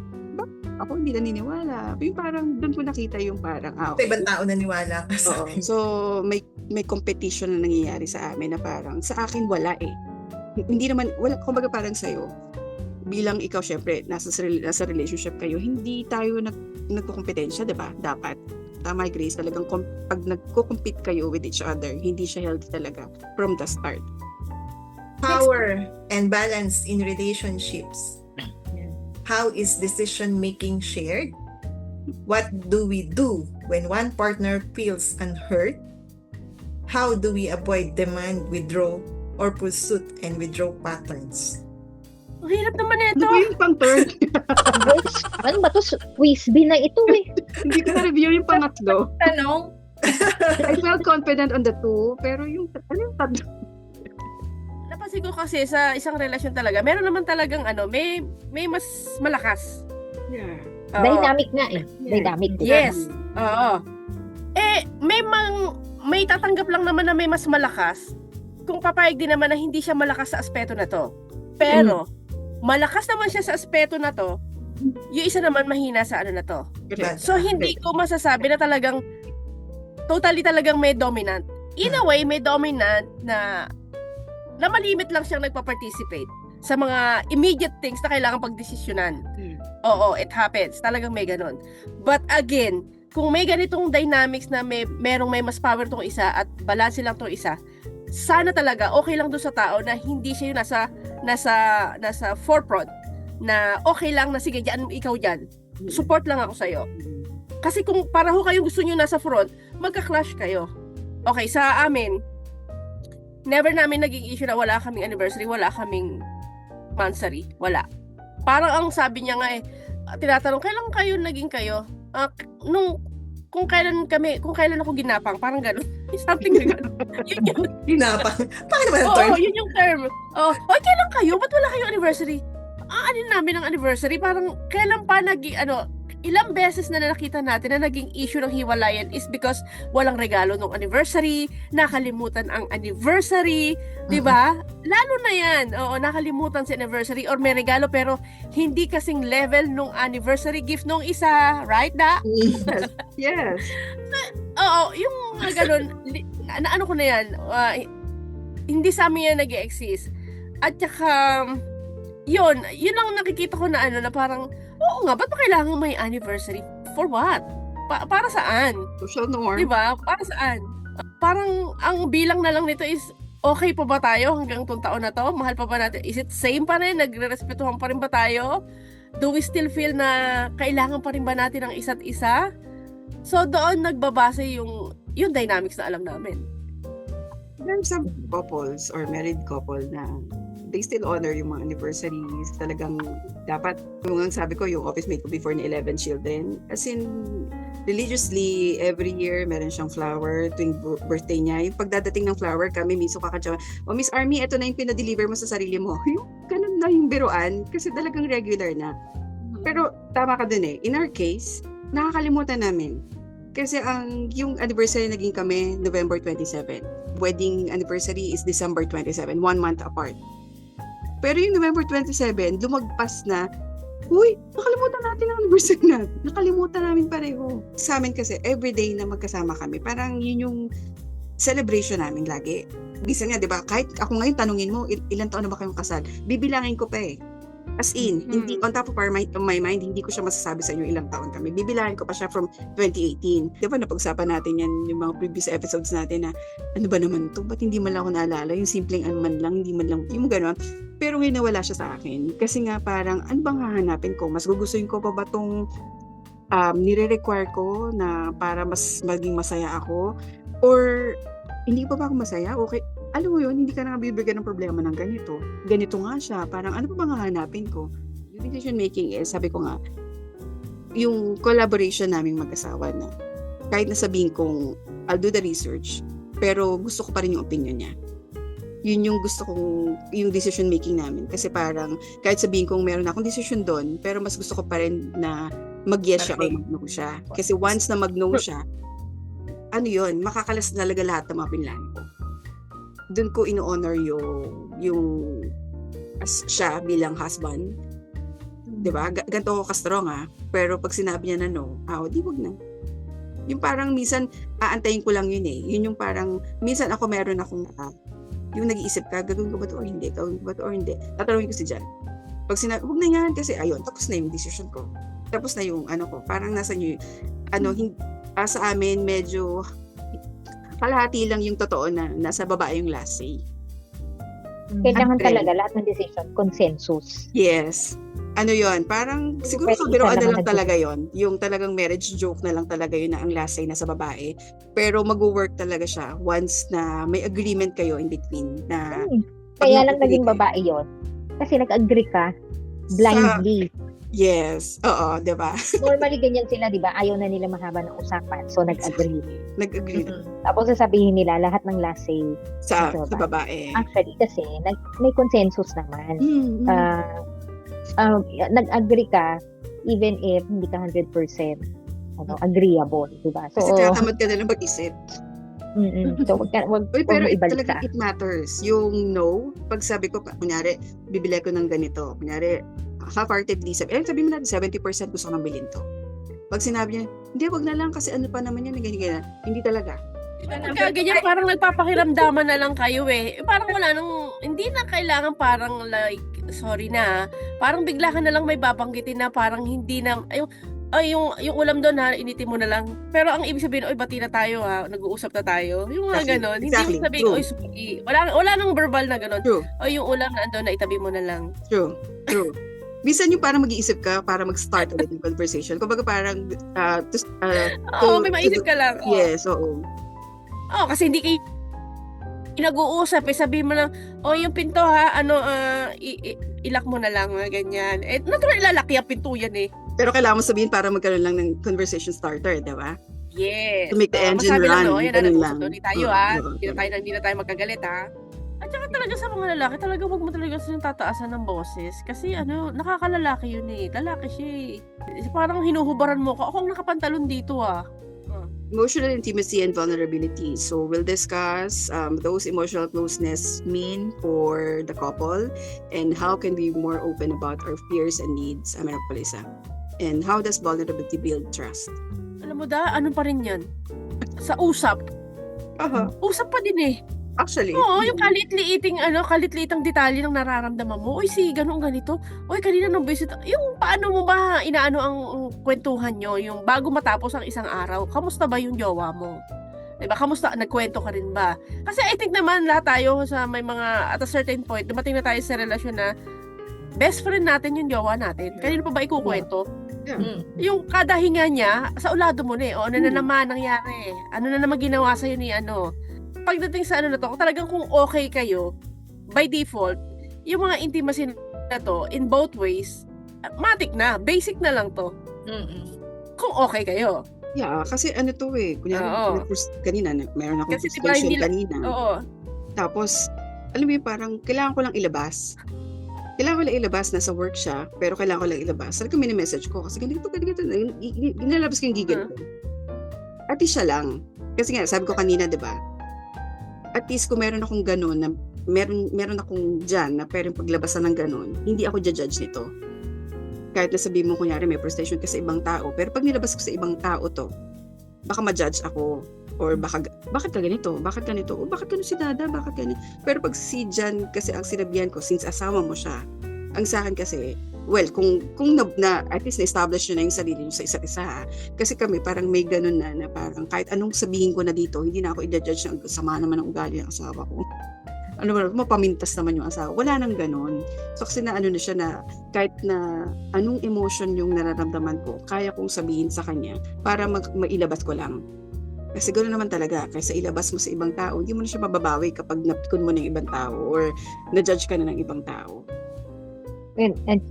ako hindi naniniwala. Yung parang, doon ko nakita yung parang, Sa okay. ibang tao naniwala ka sa Oo. akin. So, may competition na nangyayari sa amin na parang, sa akin wala eh. Hindi naman, wala, kumbaga parang sa'yo, bilang ikaw syempre, nasa relationship kayo, hindi tayo nagkukompetensya, diba? Dapat. Tama, Grace, talagang pag nagko-compete kayo with each other, hindi siya healthy talaga from the start. Power and balance in relationships. How is decision making shared? What do we do when one partner feels unheard? How do we avoid demand withdrawal or pursuit and withdrawal patterns? Ang hirap naman Ano ito. ba yung pang third? Guys, ano ba to? Quiz B na ito eh. Hindi ko na-review yung pangatlo. Tanong, I felt confident on the two, pero yung tatlo? Napansin ko kasi sa isang relasyon talaga, meron naman talagang may mas malakas. Yeah. Oo. Dynamic nga eh. Dynamic. Yes. Oo. May tatanggap lang naman na may mas malakas kung papayag din naman na hindi siya malakas sa aspeto na to. Pero, malakas naman siya sa aspeto na to, yung isa naman mahina sa ano na to. Correct. So, hindi ko masasabi na talagang totally talagang may dominant. In a way, may dominant na malimit lang siyang nagpa-participate sa mga immediate things na kailangan pagdesisyonan. Oo, it happens. Talagang may ganon. But again, kung may ganitong dynamics na merong may mas power tong isa at balance lang tong isa, sana talaga okay lang doon sa tao na hindi siya yung nasa forefront na okay lang na sige, ikaw dyan. Support lang ako sa'yo. Kasi kung pareho kayong gusto nyo nasa front, magka-clash kayo. Okay, sa amin, never namin naging issue na wala kaming anniversary, wala kaming monthsary, wala. Parang ang sabi niya nga tinatanong, kailan kayo naging kayo? Kung kailan ako ginapang, parang gano'n. Something na gano'n. Yun yun. Ginapang. Paano naman ang Oo, term? yun yung term. Kailan kayo? Ba't wala kayong anniversary? Ano namin ang anniversary? Parang kailan pa ilang beses na nakita natin na naging issue ng hiwalayan is because walang regalo nung anniversary, nakalimutan ang anniversary, di ba? Lalo na yan. Oo, nakalimutan si anniversary or may regalo pero hindi kasing level nung anniversary gift nung isa, right, Da? Yes. Oo, yung mga ganun, ano ko na yan, hindi sa amin yan nag-exist. At saka, yun lang nakikita ko na na parang, oo nga, ba't ba kailangan may anniversary? For what? Para saan? Social norm. Diba? Para saan? Parang, ang bilang na lang nito is, okay pa ba tayo hanggang itong taon na to? Mahal pa ba natin? Is it same pa rin? Nagre-respetuhan pa rin ba tayo? Do we still feel na kailangan pa rin ba natin ang isa't isa? So, doon nagbabase yung dynamics na alam namin. There are some couples or married couple na they still honor yung mga anniversaries. Talagang dapat, yung sabi ko, yung office mate ko before na 11 children. As in, religiously, every year, meron siyang flower tuwing birthday niya. Yung pagdadating ng flower, kami miso kakatsawa, Miss Army, ito na yung pinadeliver mo sa sarili mo. Yung ganun na yung biruan, kasi talagang regular na. Pero, tama ka dun eh. In our case, nakakalimutan namin. Kasi yung anniversary naging kami November 27. Wedding anniversary is December 27, 1 month apart. Pero yung November 27, lumagpas na Uy, nakalimutan natin ang anniversary natin. Nakalimutan namin pareho. Sa amin kasi, everyday na magkasama kami, parang yun yung celebration namin lagi. Bisa nga, di ba? Kahit ako ngayon tanungin mo, ilan taon na ba kayong kasal? Bibilangin ko pa eh. As in, hindi, on top of my mind, hindi ko siya masasabi sa inyo ilang taon kami. Bibilangin ko pa siya from 2018. Di ba, napag-usapan natin yan, yung mga previous episodes natin na, ano ba naman to? Ba't hindi man lang ako naalala? Yung simpleng ano man lang, hindi man lang, yung gano'n. Pero ngayon nawala siya sa akin. Kasi nga parang, ano bang hahanapin ko? Mas gugustuhin ko pa ba itong nire-require ko na para mas maging masaya ako? Or, hindi pa ba ako masaya? Okay. Alam mo yun, hindi ka na bibigyan ng problema ng ganito. Ganito nga siya. Parang ano pa bang hahanapin ko? Yung decision making is, sabi ko nga, yung collaboration naming mag-asawa na kahit nasabihin kong I'll do the research, pero gusto ko pa rin yung opinion niya. Yun yung gusto kong, yung decision making namin. Kasi parang, kahit sabihin kong meron akong decision doon, pero mas gusto ko pa rin na mag-yes siya o mag-no siya. Kasi once na mag-no siya, ano yun, makakalas talaga lahat ng mga pinlano ko. Doon ko ino-honor yung siya bilang husband. 'Di ba? Ganito ako ka-strong pero pag sinabi niya na no, di wag na. Yung parang minsan aantayin ko lang yun eh. Yun yung parang minsan ako meron akong yung nag-iisip ka, gagawin ko ba to or hindi? Gagawin ko ba to or hindi? Tatanungin ko si Jan. Pag sinabi, huwag na yan kasi ayun, tapos na yung decision ko. Tapos na yung ano ko, parang nasa nyo sa amin medyo kalahati lang yung totoo na nasa babae yung last say. Kailangan Ang talaga lahat ng decision, consensus. Yes. Ano yon? Parang siguro Pwede kabiruan isa na lang lang talaga yon. Yung talagang marriage joke na lang talaga yun na ang last say nasa babae. Pero mag-work talaga siya once na may agreement kayo in between na Kaya lang naging babae yon. Kasi nag-agree ka blindly. Yes. Oo, 'di ba? Normally ganyan sila, 'di ba? Ayaw na nila mahaba ng usapan. So nag-agree. Nag-agree Tapos sasabihin nila lahat ng last say sa sa babae. Actually kasi may consensus naman. Nag-agree ka even if hindi ka 100% agreeable, 'di ba? So Kasi tinatamad ka na lang mag-isip. so wag Pero mo ibalik talaga ka. it matters. Yung no, pag sabi ko, kunyari, bibili ko ng ganito. Kunyari, half-heartedly, sabi mo natin 70% gusto ko nang bilhin to. Pag sinabi niya, hindi, wag na lang kasi ano pa naman yan, ganyan. Hindi talaga. Kaya ganyan, parang nagpapakiramdaman na lang kayo eh. Parang wala nang, hindi na kailangan parang like, sorry na, parang bigla ka na lang may babanggitin na parang hindi na, yung ulam doon initin mo na lang. Pero ang ibig sabihin, bati na tayo nag-uusap na tayo. Yung mga ganon. Exactly. Hindi mo sabihin, suki. Wala nang verbal na ganon. True. Yung ulam na andun na itabi mo na lang. True. Minsan yung parang mag-iisip ka para mag-start ulit yung conversation. Kumbaga parang, may maisip ka lang. Yes, oo. Kasi hindi kayo nag-uusap sabihin mo lang, yung pinto ilak mo na lang, ganyan. Natural ilalaki ang pinto yan eh. Pero kailangan mo sabihin para magkaroon lang ng conversation starter, di ba? Yes. To make the engine masabi run. Lang, yan ganun na, nag-usap tayo Oo. Hindi na tayo magkagalit At saka talaga sa mga lalaki, talaga wag mo talaga silang tataasan ng boses. Kasi nakakalalaki yun eh. Lalaki siya eh. Parang hinuhubaran mo ko. Ako ang nakapantalon dito Emotional intimacy and vulnerability. So we'll discuss those emotional closeness mean for the couple and how can we be more open about our fears and needs. Meron pala isa. And how does vulnerability build trust? Alam mo ano pa rin yan? Sa usap. Usap pa din eh. Actually. Oo, yung kalit-liitang detalye ng nararamdaman mo. Si ganito. Kanina nung visit. Yung paano mo ba inaano ang kwentuhan nyo, yung bago matapos ang isang araw, kamusta ba yung jowa mo? Diba? Kamusta? Nagkwento ka rin ba? Kasi I think naman lahat tayo sa may mga, at a certain point, dumating na tayo sa relasyon na best friend natin yung jowa natin. Kanino pa ba ikukwento? Yeah. Yung kada hinga niya, sa ulado mo na eh. Ano na naman nangyari? Ano na naman ginawa sa'yo ni Pagdating sa na to, talagang kung okay kayo, by default, yung mga intimacy na to, in both ways, matik na, basic na lang to. Kung okay kayo. Yeah, kasi to eh. Kunyari, kanina, meron akong Kasi diba, frustration kanina. Oo. Tapos, alam mo yung parang, kailangan ko lang ilabas. Nasa work siya, pero kailangan ko lang ilabas. Sabi ko, mini-message ko, kasi ganito, ginalabas ko yung gigil ko. At least siya lang. Kasi nga, sabi ko kanina, diba, at least kung meron akong ganun, na meron akong dyan na pwedeng paglabasan ng ganun, hindi ako judge nito. kahit na sabihin mo kunyari may frustration ka sa ibang tao, pero pag nilabas ko sa ibang tao to, baka ma-judge ako. Or bakit ka ganito? Bakit ganito? O bakit ganito si Dada? Bakit ganito? Pero pag si Jan kasi ang sinabihan ko, since asawa mo siya, ang sa akin kasi, well, kung at least na-establish nyo na yung sarili nyo sa isa't isa, ha? Kasi kami parang may ganun na parang kahit anong sabihin ko na dito, hindi na ako i-judge ng sama naman ang ugali ng asawa ko. Ano ba, mapamintas naman yung asawa. Wala nang ganun. So kasi na na siya na kahit na anong emotion yung nararamdaman ko, kaya kong sabihin sa kanya para mailabas ko lang. Kasi gano'n naman talaga, kaysa ilabas mo sa ibang tao, hindi mo na siya mababawi kapag napikon mo ng ibang tao or na-judge ka na ng ibang tao.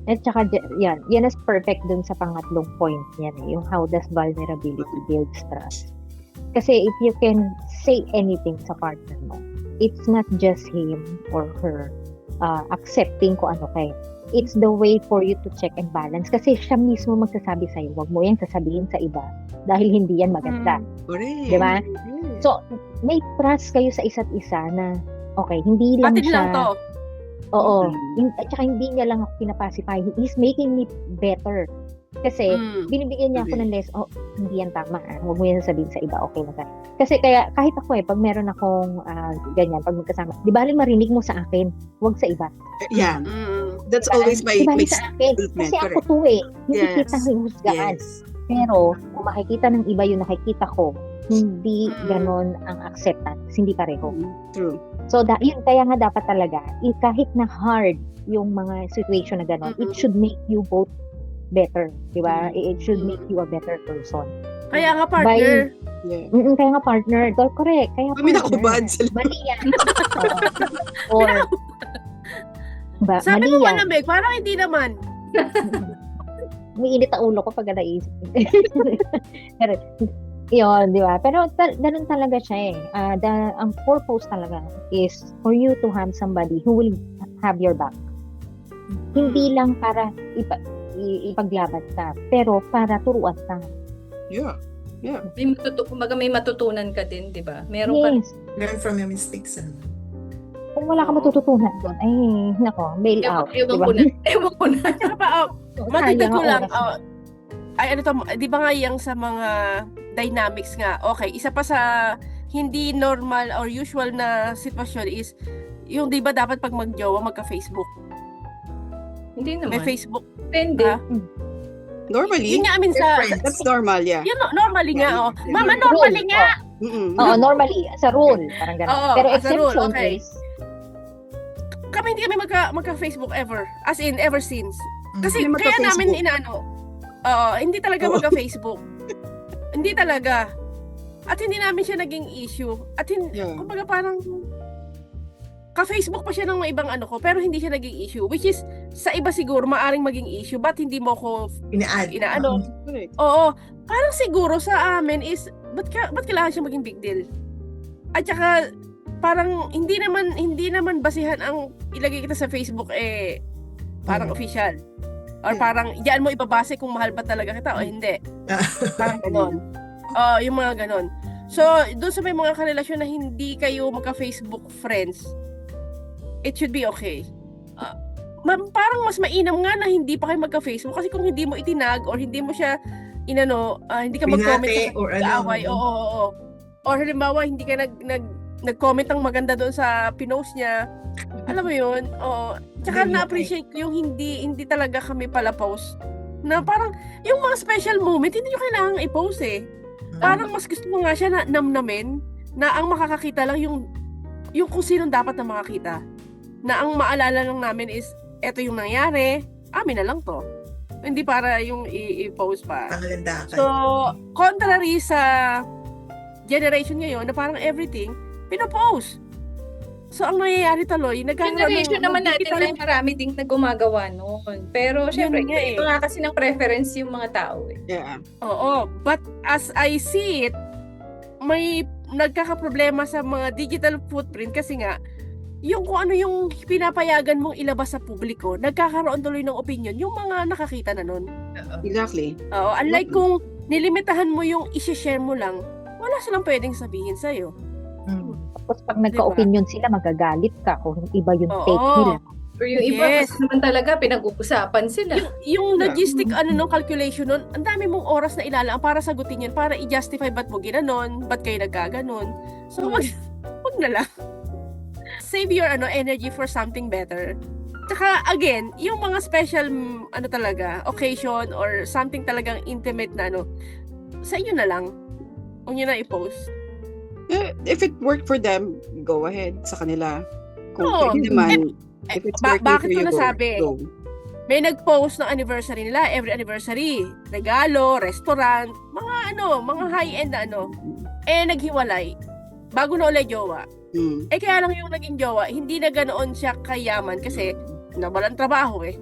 At saka, yan is perfect dun sa pangatlong point yan, yung how does vulnerability builds trust. Kasi if you can say anything sa partner mo, it's not just him or her accepting ko ano kay. It's the way for you to check and balance. Kasi siya mismo magsasabi sa'yo, wag mo yan sasabihin sa iba dahil hindi yan maganda. Correct. Diba? So, may trust kayo sa isa't isa na, okay, hindi lang Batid siya... lang to. Oo. At saka hindi niya lang ako pinapacify. He's making me better. Kasi, binibigyan niya ako ng hindi yan tama. Huwag mo yan sabihin sa iba. Okay na ka. Kasi kaya, kahit ako pag meron akong ganyan, pag magkasama, di ba marinig mo sa akin, huwag sa iba. Yeah. That's Diba? always my Di bali sa akin. statement. Kasi ako Correct. hindi kita husgaan. Yes. Pero, kung makikita ng iba yung nakikita ko, hindi ganon ang acceptance. Hindi pareho. True. So, yun, kaya nga dapat talaga, kahit na hard yung mga situation na ganon, it should make you both better. Di ba? It should make you a better person. Kaya nga, partner. Yeah. Kaya nga partner. Correct. Kaya Kami partner. nakubad sila. Mali yan. Oo. Or, Sabi mali mo yan. malamig, parang hindi naman. May init ang ulo ko pag naisip. Pero, yun, di ba? Pero ganun talaga siya ang purpose talaga is for you to have somebody who will have your back. Hindi lang para ipaglaban ka, pero para turuan ka. Yeah. Yeah. Kumbaga may matutunan ka din, di ba? Meron ka Yes. Learn from your mistakes. Kung wala ka matututunan doon, ay, nako, bail out. Ewan diba? ko na. Ewan ko na. Tsaka pa, matagdag ko lang, ay ano to, di ba nga yung sa mga dynamics nga, okay, isa pa sa hindi normal or usual na sitwasyon is, yung di ba dapat pag mag-jowa, magka-Facebook? Hindi naman. May Facebook. Depende. Ah? Normally, Yun nga amin sa, that's normal, yeah. yun, normally nga, oh. Yeah. Mama, normally Rule, nga. Oo, normally, as a rule, parang gano'n. Oo, Pero as a rule, exception okay. is, Kami hindi kami magka-Facebook ever. As in, ever since. Kasi Hindi kaya namin magka-Facebook. inaano. Hindi talaga magka-Facebook. Hindi talaga. At hindi namin siya naging issue. At Yeah. kumbaga parang ka-Facebook pa siya ng mga ibang ano ko, pero hindi siya naging issue. Which is, sa iba siguro, maaring maging issue. Ba't hindi mo ko Ina-add. inaano? Correct. Oo. Parang siguro sa amin is, ba't kailangan siya maging big deal? At saka, parang hindi naman basihan ang ilagay kita sa Facebook parang official. Or parang, diyan mo ibabase kung mahal ba talaga kita o hindi. Parang gano'n. Yung mga gano'n. So, doon sa may mga karelasyon na hindi kayo magka-Facebook friends, it should be okay. Parang mas mainam nga na hindi pa kayo magka-Facebook kasi kung hindi mo itinag or hindi mo siya hindi ka mag-comment Binate sa or kaaway. Oo. Or halimbawa, hindi ka nag-comment ng maganda doon sa pinost niya. Alam mo yun? Oo. Tsaka Binate. na-appreciate ko yung hindi talaga kami pala post. Na parang, yung mga special moment, hindi nyo kailangang i-post Parang mas gusto mo nga siya na namnamin na ang makakakita lang yung kung sinong dapat na makakita. Na ang maalala lang namin is, eto yung nangyari, amin na lang to. Hindi para yung i-post pa. Pangalandakan. So, contrary sa generation ngayon na parang everything, pinopost. So, ang nangyayari taloy, Generation naman natin ay marami ding na gumagawa noon. Pero, syempre, nga ito nga kasi ng preference yung mga tao Yeah. Oo. But as I see it, may nagkakaproblema sa mga digital footprint kasi nga, yung kung ano yung pinapayagan mong ilabas sa publiko, nagkakaroon tuloy ng opinion yung mga nakakita na nun. Exactly. Oo. Unlike kung nilimitahan mo yung isi-share mo lang, wala silang pwedeng sabihin sa'yo. tapos pag nagka-opinion sila, magagalit ka kung iba yung take nila. Or yung iba, Yes. kasi naman talaga, pinag-uusapan sila. Yung logistic calculation nun, ang dami mong oras na ilalaan para sagutin yan, para i-justify ba't mo ginanon, ba't kayo nagkaganon. So, wag na lang. Save your energy for something better. Tsaka, again, yung mga special, talaga, occasion or something talagang intimate na sa inyo na lang. Huwag nyo na i-post. If it worked for them, go ahead sa kanila. Kung Oo. hindi naman, if it's working Bakit for ko you, nasabi? go. May nag-post ng anniversary nila, every anniversary. Regalo, restaurant, mga high-end na naghiwalay. Bago na ulit jowa. Kaya lang yung naging jowa, hindi na ganoon siya kayaman kasi nawalan trabaho eh.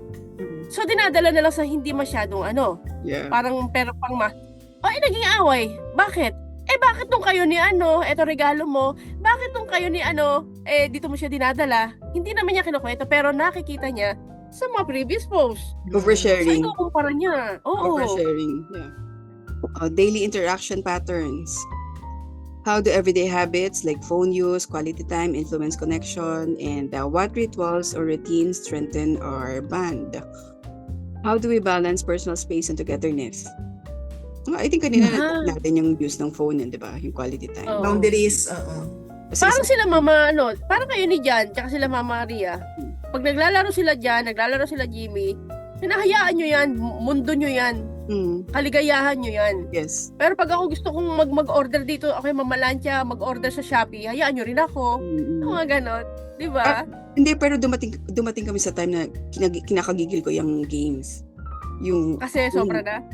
So, dinadala na lang sa hindi masyadong Yeah. parang pero pang naging away. Bakit? Bakit nung kayo ni eto regalo mo, bakit nung kayo ni dito mo siya dinadala? Hindi naman niya kinukwento, pero nakikita niya sa mga previous posts. So, Oversharing. ikukumpara niya. Oo. Oversharing. Yeah. Daily interaction patterns. How do everyday habits like phone use, quality time, influence connection, and what rituals or routines strengthen our bond? How do we balance personal space and togetherness? I think kanina natin yung use ng phone yun, di ba? Yung quality time. Oo. Boundaries, Kasi Parang sila parang kayo ni Jan, tsaka sila Mama Maria. Pag naglalaro sila Jan, naglalaro sila Jimmy, hinahayaan nyo yan, mundo nyo yan, kaligayahan nyo yan. yes. Pero pag ako gusto kong mag-order dito, ako yung mamalansya, mag-order sa Shopee, hayaan nyo rin ako. Mga ganon. Di ba? Hindi, pero dumating kami sa time na kinakagigil ko yung games. Yung Kasi sobra na.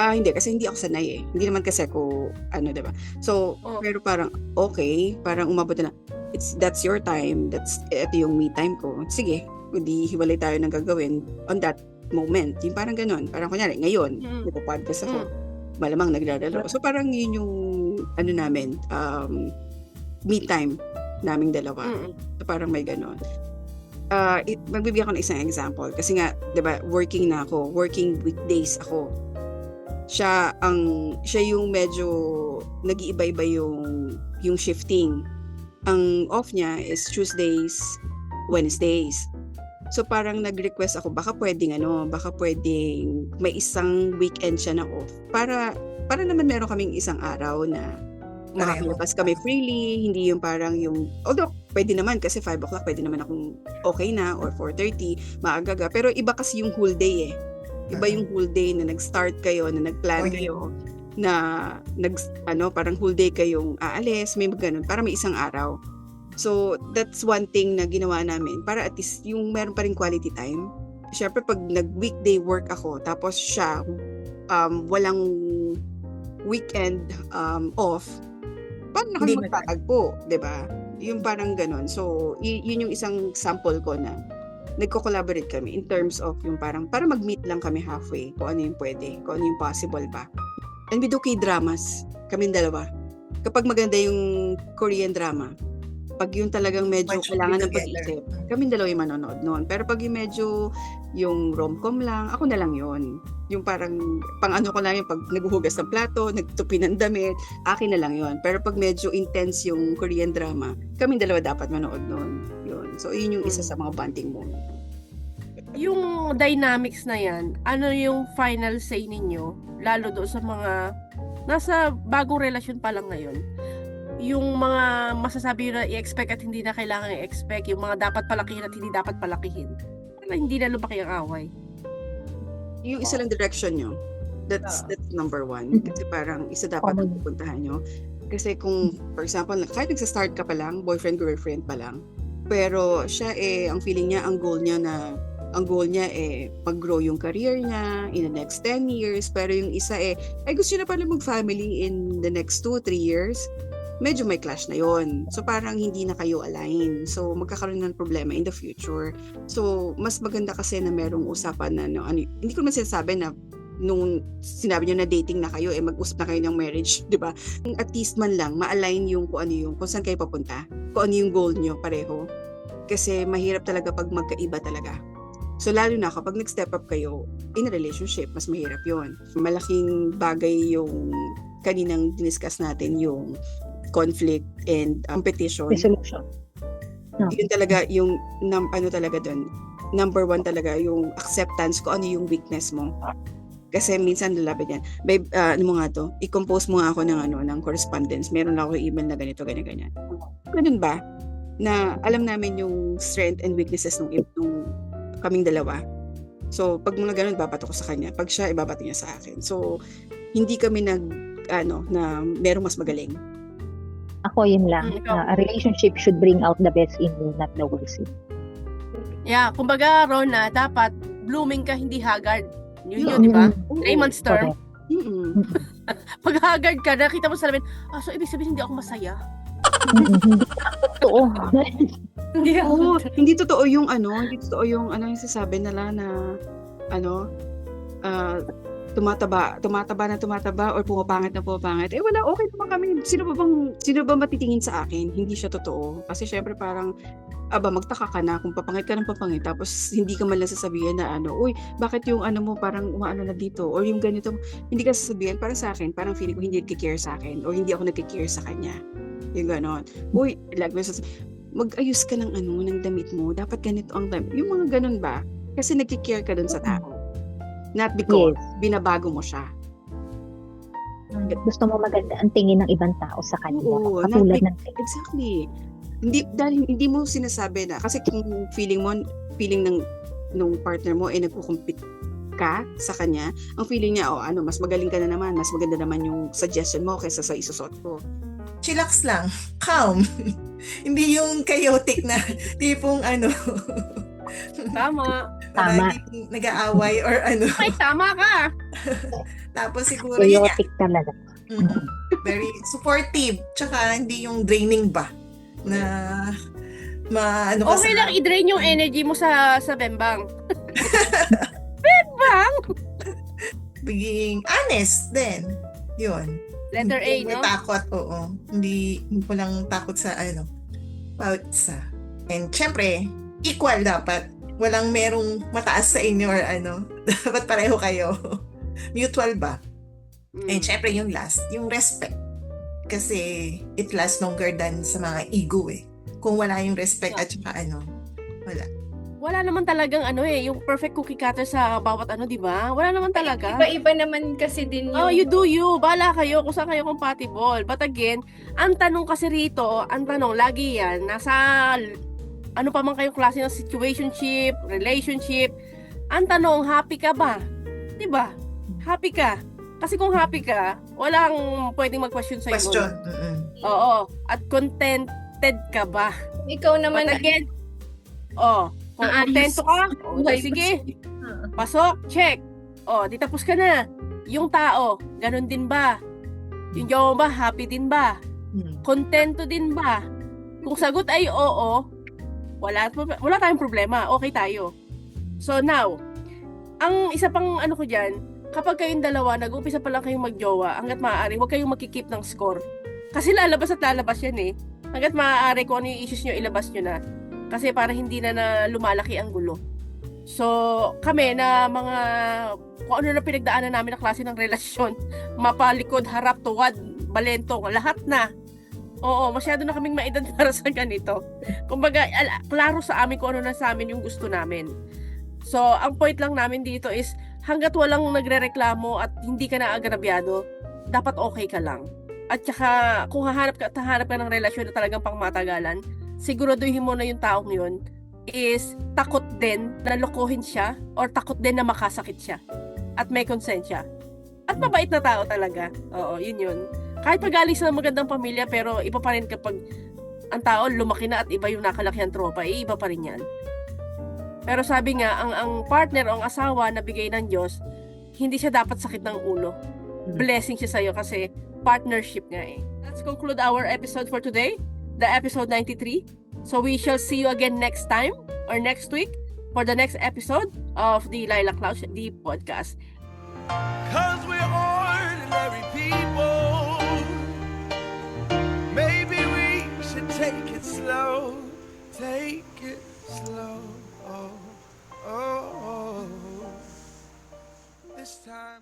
hindi kasi hindi ako sanay eh. Hindi naman kasi ako diba? So, pero parang okay, parang umabot na that's your time. Ito yung me time ko. Sige, hindi hiwalay tayo ng gagawin on that moment. Yung parang ganon. Parang kunyari, ngayon, nagpo-podcast ako. Malamang naglalaro. So, parang yun yung namin, me time naming dalawa. So, parang may ganon. Magbibigyan ko ng isang example kasi nga 'di ba working weekdays ako. Siya yung medyo nag-iiba-iba yung shifting. Ang off niya is Tuesdays, Wednesdays. So parang nag-request ako baka pwedeng may isang weekend siya na off para naman meron kaming isang araw na makakilabas kami freely, hindi yung parang although pwede naman kasi 5 o'clock pwede naman akong okay na or 4:30 maagaga, pero iba kasi yung whole day iba yung whole day na nag-start kayo, na nag-plan kayo na parang whole day kayong aalis, may ganun, para may isang araw. So that's one thing na ginawa namin para at least yung meron pa rin quality time. Syempre pag nag-weekday work ako tapos siya walang weekend off, paano na kami magtatagpo, di ba? Yung parang ganon. So, yun yung isang sample ko na nagko-collaborate kami in terms of yung parang para mag-meet lang kami halfway kung ano yung pwede, kung ano yung possible ba. And we do K-dramas, kaming dalawa. Kapag maganda yung Korean drama, pag yung talagang medyo kailangan ng pag-isip, kaming dalawa yung manonood noon. Pero pag yung medyo yung rom-com lang, ako na lang yun. Yung parang, ko lang yung pag naghuhugas ng plato, nagtupi ng damit, akin na lang yun. Pero pag medyo intense yung Korean drama, kaming dalawa dapat manood noon. Yun. So, yun yung isa sa mga bonding moment. Yung dynamics na yan, ano yung final say ninyo, lalo doon sa mga nasa bagong relasyon pa lang ngayon? Yung mga masasabi na i-expect at hindi na kailangan i-expect, yung mga dapat palakihin at hindi dapat palakihin, para hindi na lumaki ang away. Yung isa lang direction nyo. That's number one. Kasi parang isa dapat ang pupuntahan nyo. Kasi kung, for example, kahit nagsa-start ka pa lang, boyfriend, girlfriend pa lang, pero siya ang feeling niya, ang goal niya mag-grow yung career niya in the next 10 years, pero yung isa gusto niya na pala mag-family in the next 2-3 years, medyo may clash na yon. So parang hindi na kayo align. So magkakaroon ng problema in the future. So mas maganda kasi na merong usapan na hindi ko naman sinasabi na nung sinabi niyo na dating na kayo mag-usap na kayo ng marriage, 'di ba? At least man lang ma-align yung kung saan kayo papunta, kung ano yung goal niyo pareho. Kasi mahirap talaga pag magkaiba talaga. So lalo na kapag nag-step up kayo in a relationship, mas mahirap yon. Malaking bagay yung kaninang diniscuss natin, yung conflict and competition. Resolution. Yun talaga yung ano talaga doon. Number one talaga yung acceptance ko ano yung weakness mo. Kasi minsan lalapit yan. Babe, ano mo nga to? I-compose mo nga ako ng correspondence. Meron ako email na ganito, ganyan. Ganun ba? Na alam namin yung strength and weaknesses nung kaming dalawa. So, pag mga ganun, babato ko sa kanya. Pag siya, ibabato niya sa akin. So, hindi kami na merong mas magaling. Ako yun lang. Ikaw. A relationship should bring out the best in you, not the worst in you. Yeah, kumbaga, Rona, dapat blooming ka, hindi haggard. Yun, di ba? Raymond's term. Correct. Mm-mm. Pag haggard ka, nakita mo sa salamin, so ibig sabihin hindi ako masaya. Hindi totoo. Hindi Oo, hindi totoo yung yung sasabi nila na tumataba or pumapangit. Wala, okay naman kami. Sino ba matitingin sa akin? Hindi siya totoo. Kasi syempre parang magtaka ka na kung papangit ka ng papangit tapos hindi ka man lang sasabihin na uy, bakit yung mo parang umaano na dito or yung ganito, hindi ka sasabihin. Parang sa akin, parang feeling ko hindi nagki-care sa akin or hindi ako nagki-care sa kanya. Yung ganon. Uy, mag-ayos ka ng damit mo. Dapat ganito ang damit. Yung mga ganon ba? Kasi nagki-care ka dun sa tao. Not because binabago mo siya. Gusto mo maganda ang tingin ng ibang tao sa kanya. Oo, Katulad ng exactly. Hindi mo sinasabi na kasi kung feeling nung partner mo ay nagko-compete ka sa kanya, ang feeling niya mas magaling ka na naman, mas maganda naman yung suggestion mo kaysa sa isusot ko. Chillax lang. Calm. Hindi yung chaotic na tipong Tama. Tama. Nag-aaway or Ay, tama ka. Tapos siguro yun chaotic talaga. very supportive. Tsaka hindi yung draining ba na ka Okay lang i-drain yung energy mo sa bembang. Bembang? Being honest din. Yun. Letter A, Hindi no? takot, oo. Hindi ko lang takot sa about sa. And syempre, equal dapat. Walang merong mataas sa inyo or dapat pareho kayo. Mutual ba? And syempre yung last, yung respect. Kasi it lasts longer than sa mga ego Kung wala yung respect at saka wala. Wala naman talagang yung perfect cookie cutter sa bawat di ba? Wala naman talaga. Iba-iba naman kasi din Oh, yung you do you. Bala kayo kung saan kayo compatible. But again, ang tanong kasi rito, lagi yan, nasa ano pa man kayong klase ng situationship, relationship, ang tanong, happy ka ba? Diba? Happy ka. Kasi kung happy ka, walang pwedeng mag-question sa'yo. Question. Oo. At contented ka ba? ikaw naman But again, kung kontento ka, sige, pasok, check. Di tapos ka na. Yung tao, ganun din ba? Yung jowa ba, happy din ba? Kontento din ba? Kung sagot ay oo, wala tayong problema. Okay tayo. So now, ang isa pang ko dyan, kapag kayong dalawa, nag-umpisa pa lang kayong magjowa, hanggat maaari, huwag kayong magkikip ng score. Kasi lalabas at lalabas yan Hanggat maaari, kung ano yung issues nyo, ilabas nyo na. Kasi para hindi na lumalaki ang gulo. So, kami na mga, kung ano na pinagdaanan namin na klase ng relasyon, mapalikod, harap, tuwad, balentong, lahat na. Oo, masyado na kaming maedad para sa ganito. Kumbaga, klaro sa amin kung ano na sa amin yung gusto namin. So, ang point lang namin dito is, hanggat walang nagrereklamo at hindi ka na agrabyado, dapat okay ka lang. At saka, kung hahanap ka ng relasyon na talagang pangmatagalan, siguraduhin mo na yung taong yun is takot din na lokohin siya or takot din na makasakit siya. At may consent siya. At mabait na tao talaga. Oo, yun. Kahit pagaling sa magandang pamilya, pero iba pa rin kapag ang tao lumaki na at iba yung nakalakihan tropa, iba pa rin yan. Pero sabi nga, ang partner o ang asawa na bigay ng Diyos, hindi siya dapat sakit ng ulo. Blessing siya sa'yo kasi partnership nga Let's conclude our episode for today, the episode 93. So we shall see you again next time or next week for the next episode of the Lilac Lounge, the podcast. 'Cause we're ordinary people. Maybe we should take it slow. Take it slow. This time.